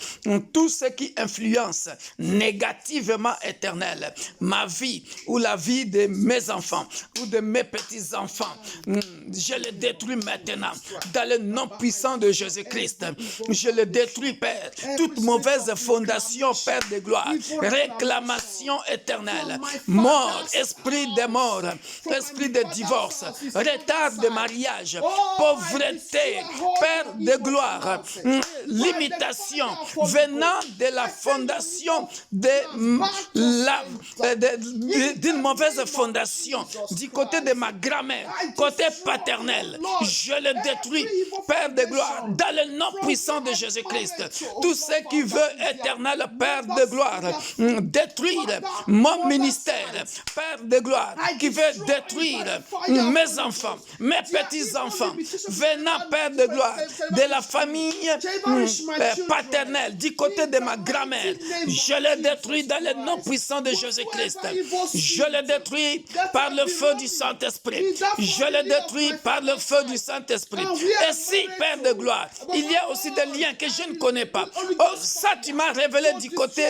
tout ce qui influence négativement éternel, ma vie ou la vie de mes enfants ou de mes petits-enfants, je les détruis maintenant dans le nom puissant de Jésus-Christ. Jésus-Christ. Je le détruis, Père. Toute mauvaise fondation, Père de gloire. Réclamation éternelle. Mort, esprit de mort, esprit de divorce, retard de mariage, pauvreté, Père de gloire, limitation venant de la fondation d'une mauvaise fondation du côté de ma grand-mère, côté paternel. Je le détruis, Père de gloire, dans le nom puissant de Jésus-Christ. Tout ce qui veut éternel, Père de gloire, détruire mon ministère, Père de gloire, qui veut détruire mes enfants, mes petits-enfants, venant, Père de gloire, de la famille paternelle, du côté de ma grand-mère. Je le détruis dans le nom puissant de Jésus-Christ. Je le détruis par le feu du Saint-Esprit. Je le détruis par le feu du Saint-Esprit. Et si, Père de gloire, il y a aussi des liens que je ne connais pas. Oh, ça, tu m'as révélé du côté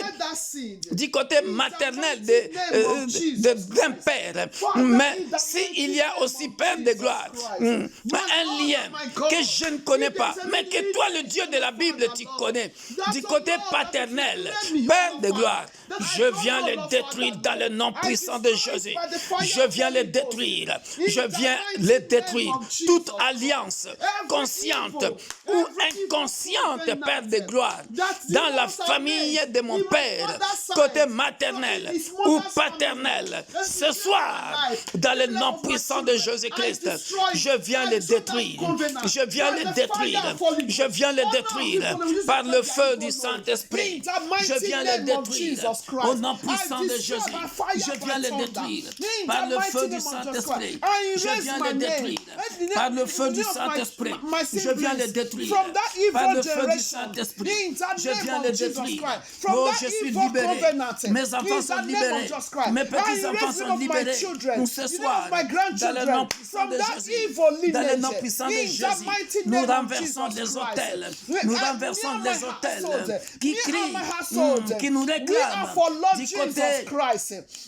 maternel d'un père. Mais s'il y a aussi, Père de gloire, un lien que je ne connais pas, mais que toi, le Dieu de la Bible, tu connais, du côté paternel, Père de gloire, je viens le détruire dans le nom puissant de Jésus. Je viens le détruire. Je viens le détruire. Toute alliance consciente ou inconsciente, Père de gloire, dans la famille de mon Père, côté maternel ou paternel, ce soir, dans le nom puissant de Jésus-Christ, je viens le détruire. Je viens le détruire. Je viens le détruire par le feu du Saint-Esprit. Je viens le détruire au nom puissant de Jésus. Je viens le détruire par le feu du Saint-Esprit. Je viens le détruire par le feu du Saint-Esprit. Je viens le détruire par le feu du Saint-Esprit. Je viens le détruire. Oh, je suis libéré. Mes enfants sont libérés. Mes petits-enfants sont libérés. Ce soir, dans le nom puissant de Jésus, dans le nom puissant de Jésus, nous renversons les autels. Nous renversons les autels qui crient, qui nous réclament du côté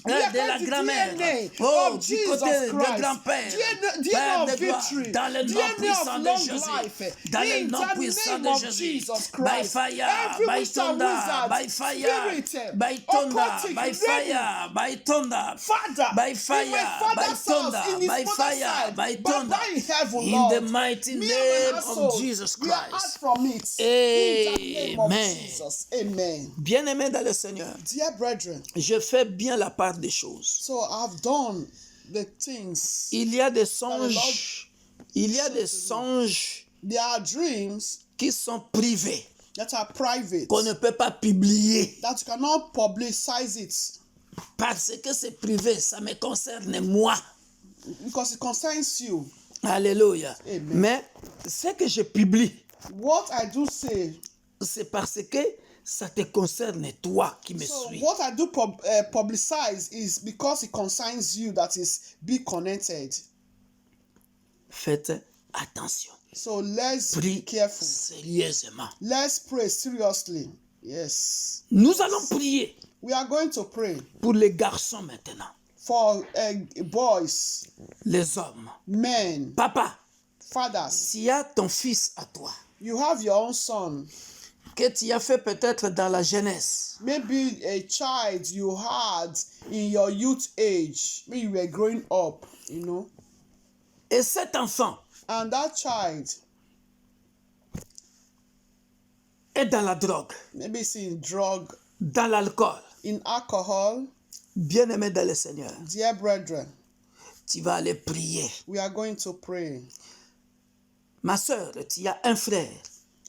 de la grand-mère, du côté de grand-père, Père de gloire, dans le nom puissant de Jésus, dans le nom puissant de Jésus, by fire, by thunder, by fire, by thunder, by fire, by thunder, by fire, by thunder, by fire, by thunder, in the mighty name of Jesus Christ. Amen. Bien-aimé dans le Seigneur, Dear brethren, je fais bien la part des choses. so I've done the things. Il y a des songes, There are dreams qui sont privés, that are private, qu'on ne peut pas publier. that you cannot publicize it Parce que c'est privé, ça me concerne moi. because it concerns you. Alléluia. Amen. Mais ce que je publie, What I do say, c'est parce que ça te concerne toi qui me so suis. what I do publicize is because it concerns you, that is be connected. Faites attention. So let's be Prie careful. sérieusement. Let's pray seriously. Yes. Nous allons prier We are going to pray pour les garçons maintenant, for boys, les hommes. men, Papa, fathers. s'il y a ton fils à toi, You have your own son. que tu as fait peut-être dans la jeunesse, Maybe a child you had in your youth age. Maybe you were growing up, you know. et cet enfant And that child, est dans la drogue, maybe it's in drug, dans l'alcool. in alcohol. Bien-aimé dans le Seigneur, Dear brethren, tu vas aller prier. we are going to pray. Ma soeur, tu as un frère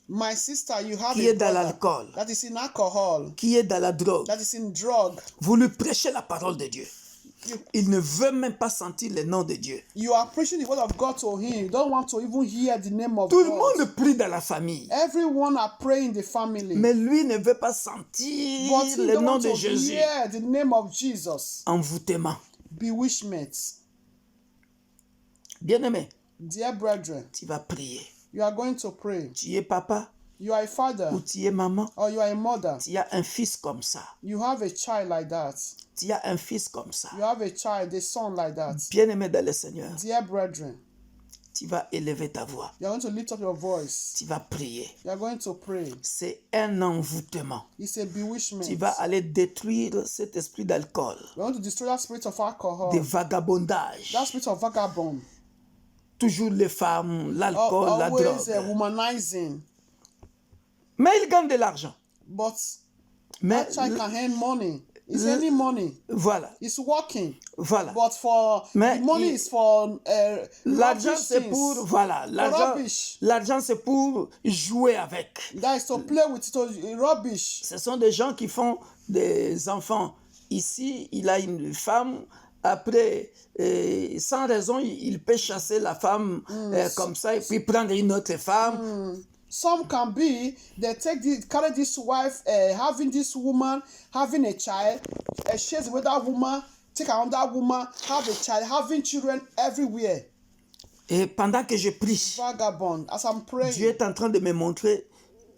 My sister, you have qui a est dans brother l'alcool, that is in alcohol, qui est dans la drogue. that is in drug. Vous lui prêchez la parole de Dieu. You, Il ne veut même pas sentir le nom de Dieu. you are preaching the word of God to him. You don't want to even hear the name of Tout le God. monde prie dans la famille, Everyone are praying in the family. mais lui ne veut pas sentir But he le don't nom want de to Jésus. hear the name of Jesus. Envoûtement. Bewitchment. Bien-aimé, Dear brethren, tu vas prier. you are going to pray. Tu es papa You are a father ou tu es maman. or you are a mother. Tu as un fils comme ça. You have a child like that. Tu as un fils comme ça. You have a child, a son like that. Bien-aimé dans le Seigneur, Dear brethren, tu vas élever ta voix. You're going to lift up your voice. Tu vas prier. You're going to pray. C'est un envoûtement. It's a bewitchment. Tu vas aller détruire cet esprit d'alcool, You're going to destroy that spirit of alcohol. de vagabondage. That spirit of vagabond. Toujours les femmes, l'alcool, la Always drogue. womanizing. Mais il gagne de l'argent. But Mais that child can earn money. It's earning money. voilà, It's working. voilà. But for Mais the money is for L'argent rubbish c'est things. pour voilà, rubbish. l'argent c'est pour jouer avec. That is to play with it, to rubbish. Ce sont des gens qui font des enfants. Ici, il a une femme. Après, sans raison, il peut chasser la femme comme ça et puis prendre une autre femme. Some can be they carry this wife, having this woman, having a child, chase with that woman, take another woman, have a child, having children everywhere. Et pendant que je prie, Vagabond. As I'm praying, Dieu est en train de me montrer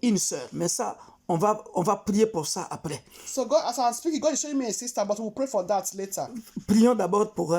une sœur. Mais ça, on va prier pour ça après. so God, as I'm speaking, God is showing me a sister, but we'll pray for that later. Prions d'abord pour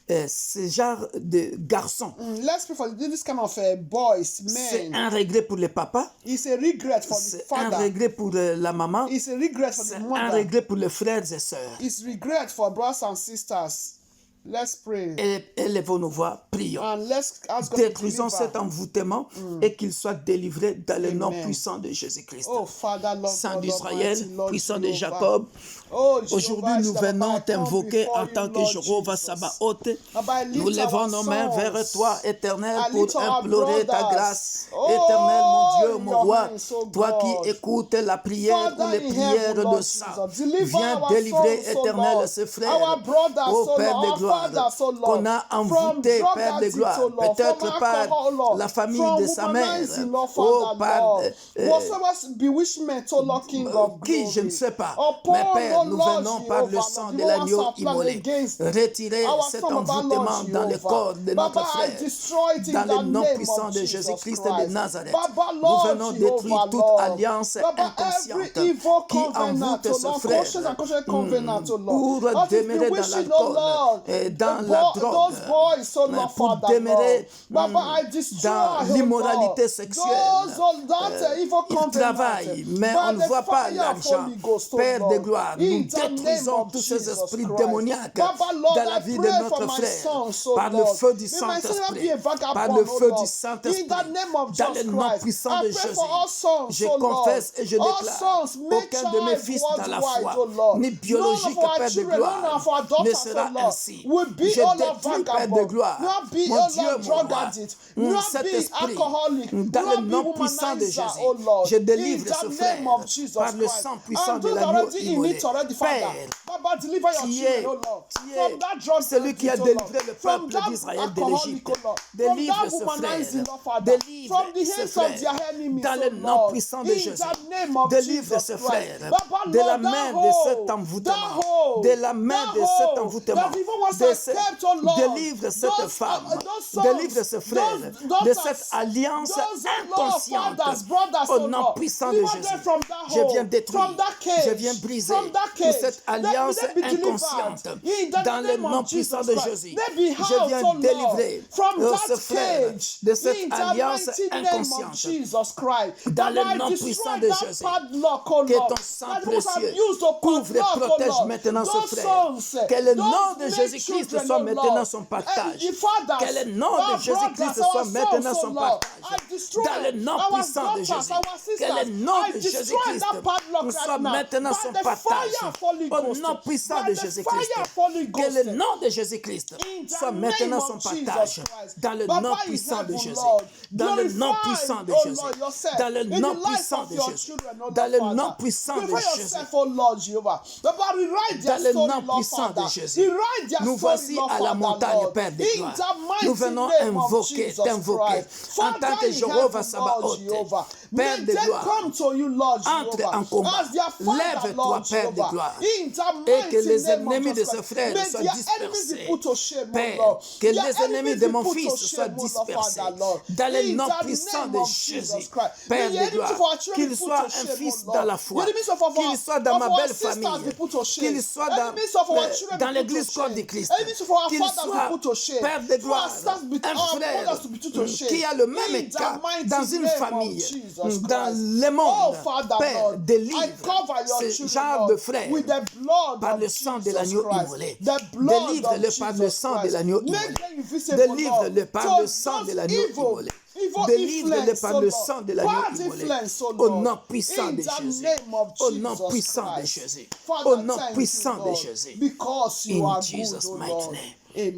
ce genre de garçons. Let's pray for this kind of boys, C'est men. un regret pour le papa. It's a regret for the C'est un father. regret pour la maman. It's a regret for C'est the un mother. regret pour les frères et sœurs. It's regret for brothers and sisters. Let's pray. Élevons nos voix, prions. And let's ask God to Détruisons cet deliver. envoûtement et qu'il soit délivré dans le nom Amen. puissant de Jésus-Christ. Oh, Father, Lord Saint God d'Israël, Almighty, Lord puissant de Jehovah. Jacob, Oh, aujourd'hui nous Jehovah, venons I come t'invoquer before en you, tant que Lord Jéhovah Jesus. Sabaoth. Abba, lift Nous levons our nos mains vers souls. toi, Éternel, I pour lift our implorer ta brothers. grâce. Oh, Éternel, mon Dieu, in mon your roi, hands, oh toi God. qui écoutes la prière Father ou les in prières heaven, de Lord sang, Jesus, deliver viens our délivrer, souls, oh Éternel, Lord. ce frère, Our brothers, ô oh Père Lord, de our gloire, fathers, oh Lord, qu'on a from envoûté, drug Père de addict, gloire, oh Lord, peut-être from par alcohol, oh Lord, la famille from de sa mère, womanizing, Lord, ô Father, par Lord. Whatsoever bewitchment, oh Lord, King of qui, glory. je ne sais pas, Upon, mais Père, oh nous Lord, venons par le Jehovah, sang Lord, de you want l'agneau our plan immolé, against retirer our cet from Baba, envoûtement Lord dans le Jehovah. corps de notre Baba, I frère. destroy it in Dans le the nom name puissant of de Jesus Jésus-Christ de Christ. Nazareth, Baba, nous Lord venons détruire Jehovah, toute Lord. alliance Baba, every inconsciente evil qui covenant, envoûte oh ce Lord, frère conscious and conscious covenant, oh Lord. pour That is demeurer dans bewitching, oh l'alcool Lord, et dans the la those drogue, boys, oh Lord, pour Father, demeurer Lord. Baba, I destroy, dans oh l'immoralité Lord, sexuelle. those, oh, that evil Il covenant, travaille, mais by on ne the voit pas fire of l'argent. Holy Ghost, oh Père de Lord. gloire, nous In the name détruisons of tous ces Jesus esprits Christ. démoniaques Baba, Lord, dans la I vie de pray for notre my frère, sons, oh par le Lord. feu du May my son not Saint-Esprit, be a vagabond, par le oh feu Lord. du Saint-Esprit, In the name of dans le Jesus nom Christ, puissant I de pray Jésus. for all sons, Je oh Lord. confesse et je All déclare, sons, make aucun de mes child fils dans la worldwide, foi, oh Lord. ni None biologique, of our Père de children, none gloire, of our ne daughters, sera oh Lord, ainsi. will be, Je oh Lord, détruis, Père de vagabond. gloire, Not be, mon oh Dieu, Lord, mon drug roi, addict. Not cet be esprit, alcoholic. dans le Not be nom puissant de womanizer, Jésus, oh Lord. je délivre In ce the frère name of Jesus par le Christ. sang puissant And de those l'agneau already in immolé. it already, Father. Père, Baba, deliver your qui children, est, oh Lord. qui From est that drug celui qui a addict, oh délivré Lord. le From peuple that d'Israël de alcoholic, l'Égypte. oh Lord. From Délivre that ce womanizing, frère. Lord, Father. Délivre From the ce hands of frère. their enemies, Dans oh le nom Lord. puissant de In Jésus. the name of Délivre Jesus ce Christ. frère Baba, de la Lord, main that de cet hole, envoûtement. that hole, De la main that de cet hole, envoûtement. that even was De ce- escaped, oh Lord. Délivre cette Those, femme. those sons, Délivre ce frère those de daughters, cette alliance those, oh Lord, inconsciente. fathers, brothers, Au oh nom Lord. puissant de Deliver Jésus. them from that Je hole, viens détruire. from that cage, Je viens briser from that toute cage. cette Let alliance them be delivered. inconsciente. In the Dans le name nom of puissant Jesus de Christ. Jésus. Let be Je out, viens oh Lord, délivrer from ce that frère cage. de cette In the alliance mighty name of inconsciente. Jesus Christ. Dans Baba, le nom I puissant destroy de that Jésus. padlock, oh Que Lord. ton sang That those have précieux used to couvre et padlock, oh protège Lord. maintenant ce Those frère. sons, Que le those nom de male Jésus-Christ children, soit oh maintenant Lord. son partage. The fathers, Que le nom our de Jésus-Christ brothers, soit our maintenant sons, son oh Lord. partage. I destroy Dans le nom our puissant de daughters, Jésus. our Que sisters. le nom I de destroy Jésus-Christ that padlock soit right now. maintenant By son the partage. fire of Holy Au Ghost. nom puissant By de the Jésus-Christ. fire of Holy Que Ghost. le nom de Jésus-Christ In the soit name maintenant of son Jesus partage. Christ. Dans le Baba nom in puissant de heaven, Jésus. Lord. Dans le nom Glorify, puissant de oh Jésus. Lord, yourself. Dans le In the nom life puissant of de your Jésus. children, oh Dans Lord, le Father. nom puissant de Glorify Jésus. yourself, oh Lord Jehovah. Baba, rewrite their Dans le story, nom Lord puissant de Father. Jésus. Rewrite their Nous story, voici Lord à la Father, montagne, Lord. Père de In gloire. the Nous mighty venons name of invoquer, Jesus t'invoquer Christ. en tant Father que in Jéhovah heaven, Sabaoth. Lord Jehovah. Père May de they gloire, come to you, Lord entre Jehovah, en combat. as their Father, Lève-toi, Lord Père de Jehovah. gloire, In the et que mighty les name of ennemis de Jesus ce Christ, frère may soient their enemies be dispersés. put to shame, oh Père, Lord. que Their les ennemis enemies de be mon put to fils soient shame, oh Lord, dispersés. Father, Lord. Dans le In nom the puissant name de of Jésus, Jesus Christ, Père may de the enemies gloire, of our children qu'il be put soit to un shame, fils oh dans Lord. la The foi, enemies of qu'il soit dans ma our belle sisters famille, be put to shame. qu'il soit dans, Enemies of our children dans be put to l'église corps shame. du Christ, Enemies of our qu'il fathers be soit, put to shame. Père de For gloire, our sisters be un our frère brothers to be put to shame. qui a le même In the état mighty dans une name famille, of Jesus dans Christ. le monde. Oh Father, Père, Lord, I délivre cover your ce children, genre Lord, de frère with the blood par of le sang de Jesus l'agneau Christ. immolé. The blood Délivre-le of par le Jesus sang de Christ. l'agneau immolé. Make them invisible, Délivre-le Lord, par to le sang de those l'agneau evil immolé. evil Délivre-le influence, par oh le Lord. sang de l'agneau Bad immolé. influence, oh Au Lord. nom puissant In de the Jésus. name of Au nom Jesus puissant de Christ. Jésus. Father, Au nom thank puissant you, de Lord, Jésus. because you In are Jesus' good, oh mighty Lord. name.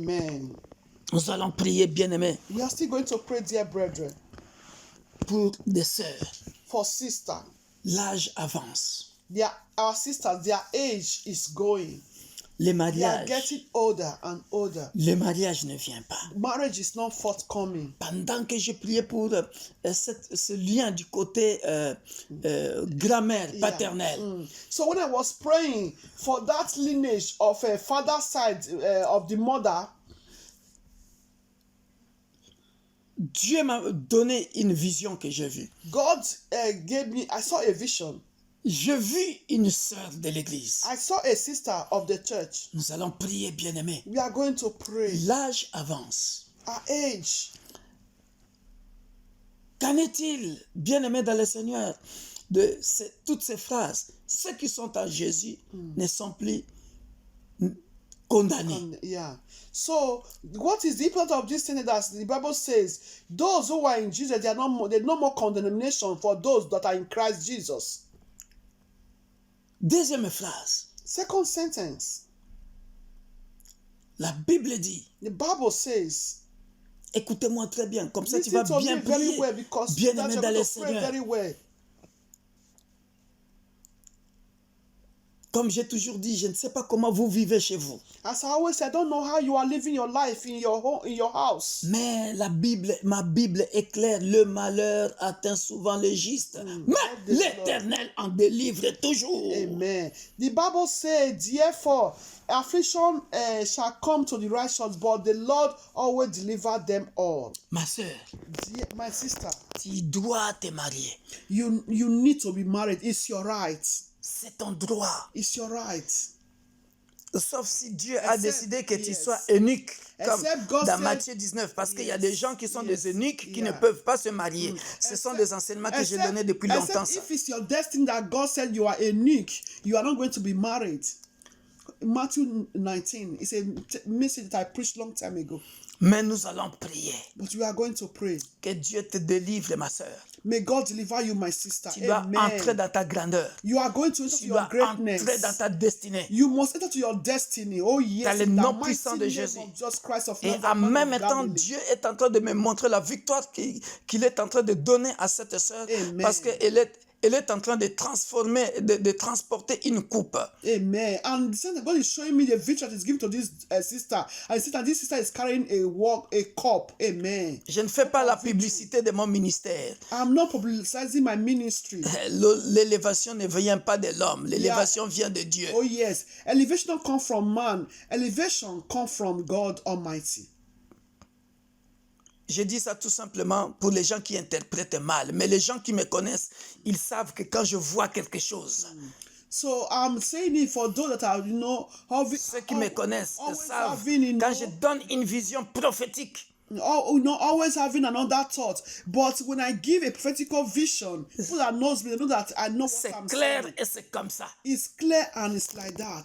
Amen. Nous allons prier, bien-aimés, We are still going to pray, dear brethren, pour des sœurs. for sister. L'âge avance. Our sisters, their age is going. Les They are mariages. getting older and older. Le mariage ne vient pas. Marriage is not forthcoming. Pendant que je priais pour ce lien du côté grammaire paternelle, So when I was praying for that lineage of a father side of the mother, Dieu m'a donné une vision que j'ai vue. God gave me, I saw a vision. J'ai vu une sœur de l'église. I saw a sister of the church. Nous allons prier, bien-aimés. We are going to pray. L'âge avance. Our age. Qu'en est-il, bien-aimés dans le Seigneur, de toutes ces phrases? Ceux qui sont en Jésus ne sont plus condamnés. Yeah. So, what is the important of this thing that the Bible says? Those who are in Jesus, there's no more condemnation for those that are in Christ Jesus. Deuxième phrase. Second sentence. La Bible dit, The Bible says, écoutez-moi très bien, comme ça tu listen vas to bien me very prier, well, because bien that aimé you're dans going le to pray Seigneur. very well. Comme j'ai toujours dit, je ne sais pas comment vous vivez chez vous. As I always say, I don't know how you are living your life in your home, in your house. Mais ma Bible est claire, le malheur atteint souvent le juste. Mais l'Éternel en délivre toujours. Amen. The Bible says, therefore, affliction shall come to the righteous, but the Lord always deliver them all. Ma soeur, My sister, tu dois te marier. you need to be married. It's your right. C'est ton droit. It's your right. Sauf si Dieu a décidé que tu yes. sois eunuque, comme Except God dans said- Matthieu 19, parce qu'il y a des gens qui sont des eunuques qui ne Yeah. peuvent pas se marier. Ce sont des enseignements que j'ai donnés depuis longtemps. Except if it's your destiny that God said you are eunuch, you are not going to be married. Matthew 19, it's a message that I preached long time ago. Mais nous allons prier. But we are going to pray. Que Dieu te délivre, ma soeur. May God deliver you, my sister. Tu dois Amen. entrer dans ta grandeur. You are going to enter Tu to your dois greatness. entrer dans ta destinée. You must enter to your destiny. Oh yes, Dans le in the nom mighty puissant de name Jésus. of Jesus Christ of Et Nazareth, en man même of temps, Galilee. Dieu est en train de me montrer la victoire qu'il est en train de donner à cette sœur. Amen. Parce qu'elle est en train de transformer, de transporter une coupe. Amen. And the sense that God is showing me the victory that is given to this sister. And this sister is carrying a cup. Amen. Je ne fais pas la publicité de mon ministère. I'm not publicizing my ministry. L'élévation ne vient pas de l'homme. L'élévation vient de Dieu. Oh yes. Elevation don't come from man. Elevation come from God Almighty. Je dis ça tout simplement pour les gens qui interprètent mal. Mais les gens qui me connaissent, ils savent que quand je vois quelque chose, So I'm saying it for those that are, ceux qui me connaissent always savent, having, quand je donne une vision prophétique, always having another thought. But when I give a prophetical vision, people that knows me, they know that I know what c'est I'm clair saying. et c'est comme ça. It's clear and it's like that.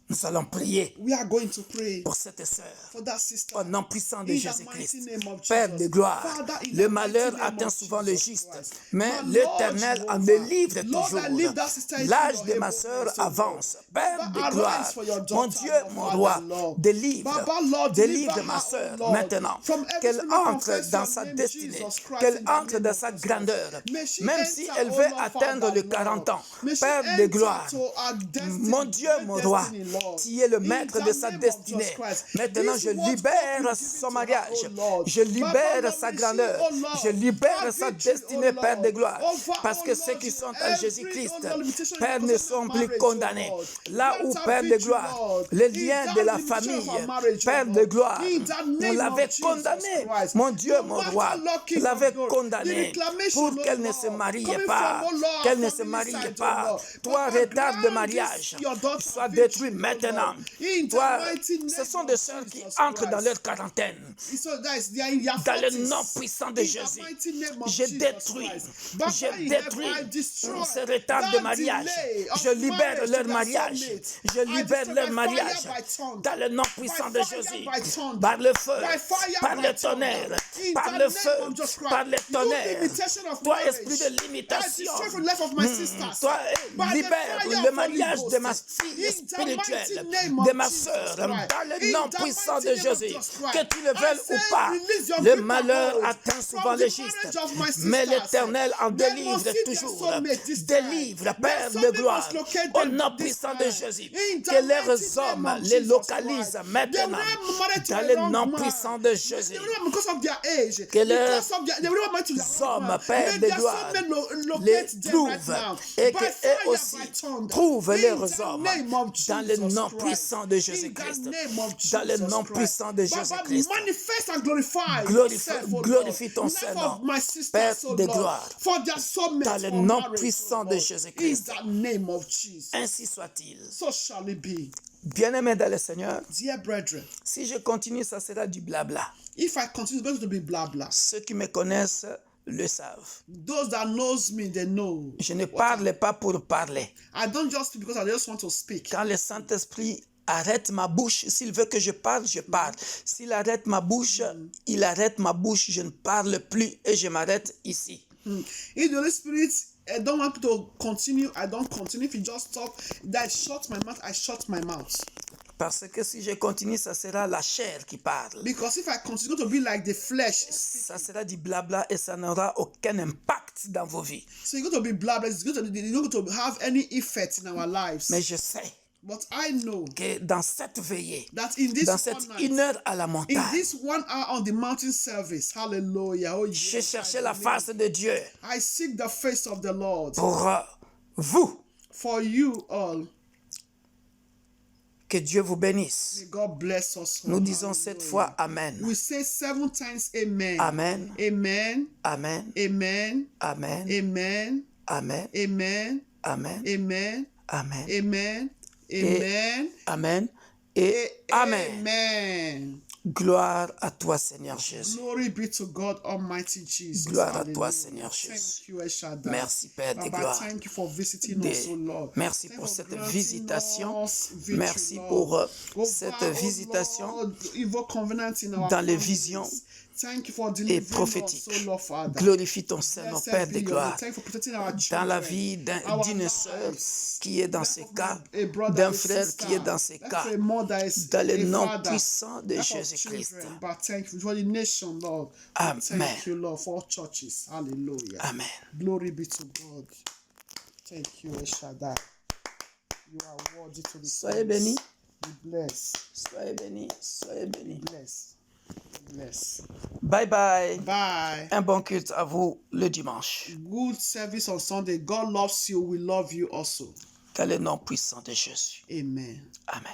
Nous allons prier We are going to pray pour cette sœur. for that sister. Au nom puissant de In the Jésus-Christ. mighty name of Père Jesus. de gloire, Father, in le the malheur mighty name atteint of souvent le Jesus juste, Christ. mais My l'Éternel Lord en Jehovah, délivre Lord, toujours. I leave that sister into L'âge your de ma able sœur hands, O Lord. avance. Père Baba, de arise gloire, for your mon daughter, Dieu, Lord, mon Father, roi, Lord. délivre, Baba, Lord, délivre deliver ma her, sœur O Lord, maintenant, from qu'elle everything that entre confess dans your sa name, destinée, Jesus Christ, qu'elle in the entre name dans of sa Jesus. grandeur, May she même enter, si elle O veut Lord, atteindre Father, le Lord. 40 ans. May she Père de enter gloire, to our destiny, mon Dieu, great mon roi, destiny, Lord. Tu es le In maître the de sa name of destinée. Jesus Christ. Maintenant, This je is what libère God is son giving to mariage. her, oh Lord. Je libère Baba, sa Lord, grandeur. receive, oh Lord, Je libère her sa victory, destinée, oh Père de Lord. gloire. Over, Parce que oh ceux Lord, qui sont en every, Jésus-Christ, oh Lord, limitation Père, ne concerning her sont plus marriage, condamnés. oh Lord. Là Grant où, her Père de victory, gloire, Lord. les In liens that de la limitation of famille, her marriage, oh Père de Lord. gloire, In the on name l'avait of Jesus condamné. Christ. Mon Dieu, No mon matter, roi, Lord, King of l'avait glory, the condamné reclamation, pour oh qu'elle ne se Lord, marie coming pas. from, oh Lord, Qu'elle ne our se family marie side, oh pas. Lord. Toi, Papa, retard de grant mariage, this, your daughter, sois victory, détruit oh maintenant. Lord. In the Toi, mighty ce name sont of des sœurs qui Jesus entrent dans Christ. leur quarantaine. So guys, they are in their Dans le 40s. nom puissant de In Jésus, the mighty name of je Jesus détruis, Christ. je Baba, in heaven, I détruis destroy ce retard de that mariage. delay of Je libère marriage leur to their mariage. soulmates. Je I libère destroy leur by mariage. fire, by thunder. Dans le nom By puissant de fire, Jésus, by thunder. par le feu, By fire, par by le thunder. tonnerre, In par the le name feu, of Jesus Christ. par le You tonnerre. limitation of Toi, marriage, esprit de I limitation, destroy from the life of my sisters. toi, By the libère fire le of Holy mariage de ma Ghost. fille In the mighty spirituelle, name de of ma Jesus sœur, Christ. dans le In nom the puissant mighty de name of Jésus. Jesus Christ. Que tu le I veuilles say, ou pas, release your le grip and malheur hold atteint souvent from le the juste. marriage of my Mais sisters. l'Éternel en They délivre must see their toujours. soulmate this time. Délivre, Their Père de soulmate gloire, must locate au them nom this puissant time. de Jésus. In the Que mighty leurs name hommes of les Jesus localisent Christ. They maintenant. will not marry to Dans a le wrong nom man. puissant de They Jésus. will not because of their age. Que Because of their, they will not marry to their wrong hommes, man. Père May de their gloire, soulmate les locate them right trouvent now. et By qu'eux fire, aussi by thunder. trouvent In leurs the hommes name of dans le Jesus nom Christ. puissant de In Jésus-Christ. the name of Dans le Jesus nom Christ. puissant de Baba, Jésus-Christ. manifest and glorify Glorifie, yourself, oh glorifie Lord. ton Life Saint-Nom, of my sisters, Père oh de Lord, gloire, for their soulmates, dans le for nom marriage, puissant oh de Lord. In Jésus-Christ. the name of Jesus. Ainsi soit-il. So shall it be. Bien-aimés dans le Seigneur, Dear brethren, si je continue, ça sera du blabla. if I continue, it's going to be blah blah. Ceux qui me connaissent le savent. Those that knows me, they know. Je ne parle pas pour parler. I don't just speak because I just want to speak. Quand le Saint-Esprit arrête ma bouche, s'il veut que je parle, je parle. S'il arrête ma bouche, il arrête ma bouche, je ne parle plus et je m'arrête ici. If the Holy Spirit I don't want to continue, I don't continue. If you just stop, that I shut my mouth, I shut my mouth. Parce que si je continue, ça sera la chair qui parle. Because if I continue, it's going to be like the flesh. Ça sera du blabla et ça n'aura aucun impact dans vos vies. So you're going to be blah blah. It's not going to have any effect in our lives. Mais je sais But I know que dans cette veillée, that in this dans cette one night, 1 heure à la in montagne, this 1 hour on the mountain service, hallelujah, oh j'ai yes, cherché la face de Dieu I seek the face of the Lord pour vous. for you all. Que Dieu vous bénisse. May God bless us all. Nous disons cette fois Amen. We say 7 times Amen. Amen. Amen. Amen. Amen. Amen. Amen. Amen. Amen. Amen. Amen. Amen. Amen. Et Amen. Amen. Et Amen. Amen. Gloire à toi, Seigneur Jésus. Glory be to God Almighty Jesus. Gloire à Hallelujah. toi, Seigneur Jésus. Thank you, El Shaddai. Merci, Père de Baba, gloire. thank you for visiting us, oh Lord. Merci Thank pour you for cette granting visitation. us victory, Merci Lord. pour Over, cette oh visitation Lord, evil covenant in our dans les families. visions Thank you for et delivering prophétiques. us, oh Lord, Father. Glorifie ton Saint-Nom, Blessed Père be de your gloire. name. Thank you for protecting our Dans children. la vie Our d'une lives. sœur qui est dans Life ces of cas, a brother, d'un a frère sister. qui est dans ces Life cas, of a mother, dans le a nom father. puissant de Life of Jésus-Christ. children. But thank you for the nation, Lord. Amen. Thank you, Lord, for all churches. Hallelujah. Amen. Glory be to God. Thank you, El Shaddai. You are worthy to be Soyez bénis. Be blessed. Soyez bénis. Soyez bénis. Bless. Bless. Bye bye. Bye. Un bon culte à vous le dimanche. Good service on Sunday. God loves you. We love you also. Dans le nom puissant de Jésus. Amen. Amen.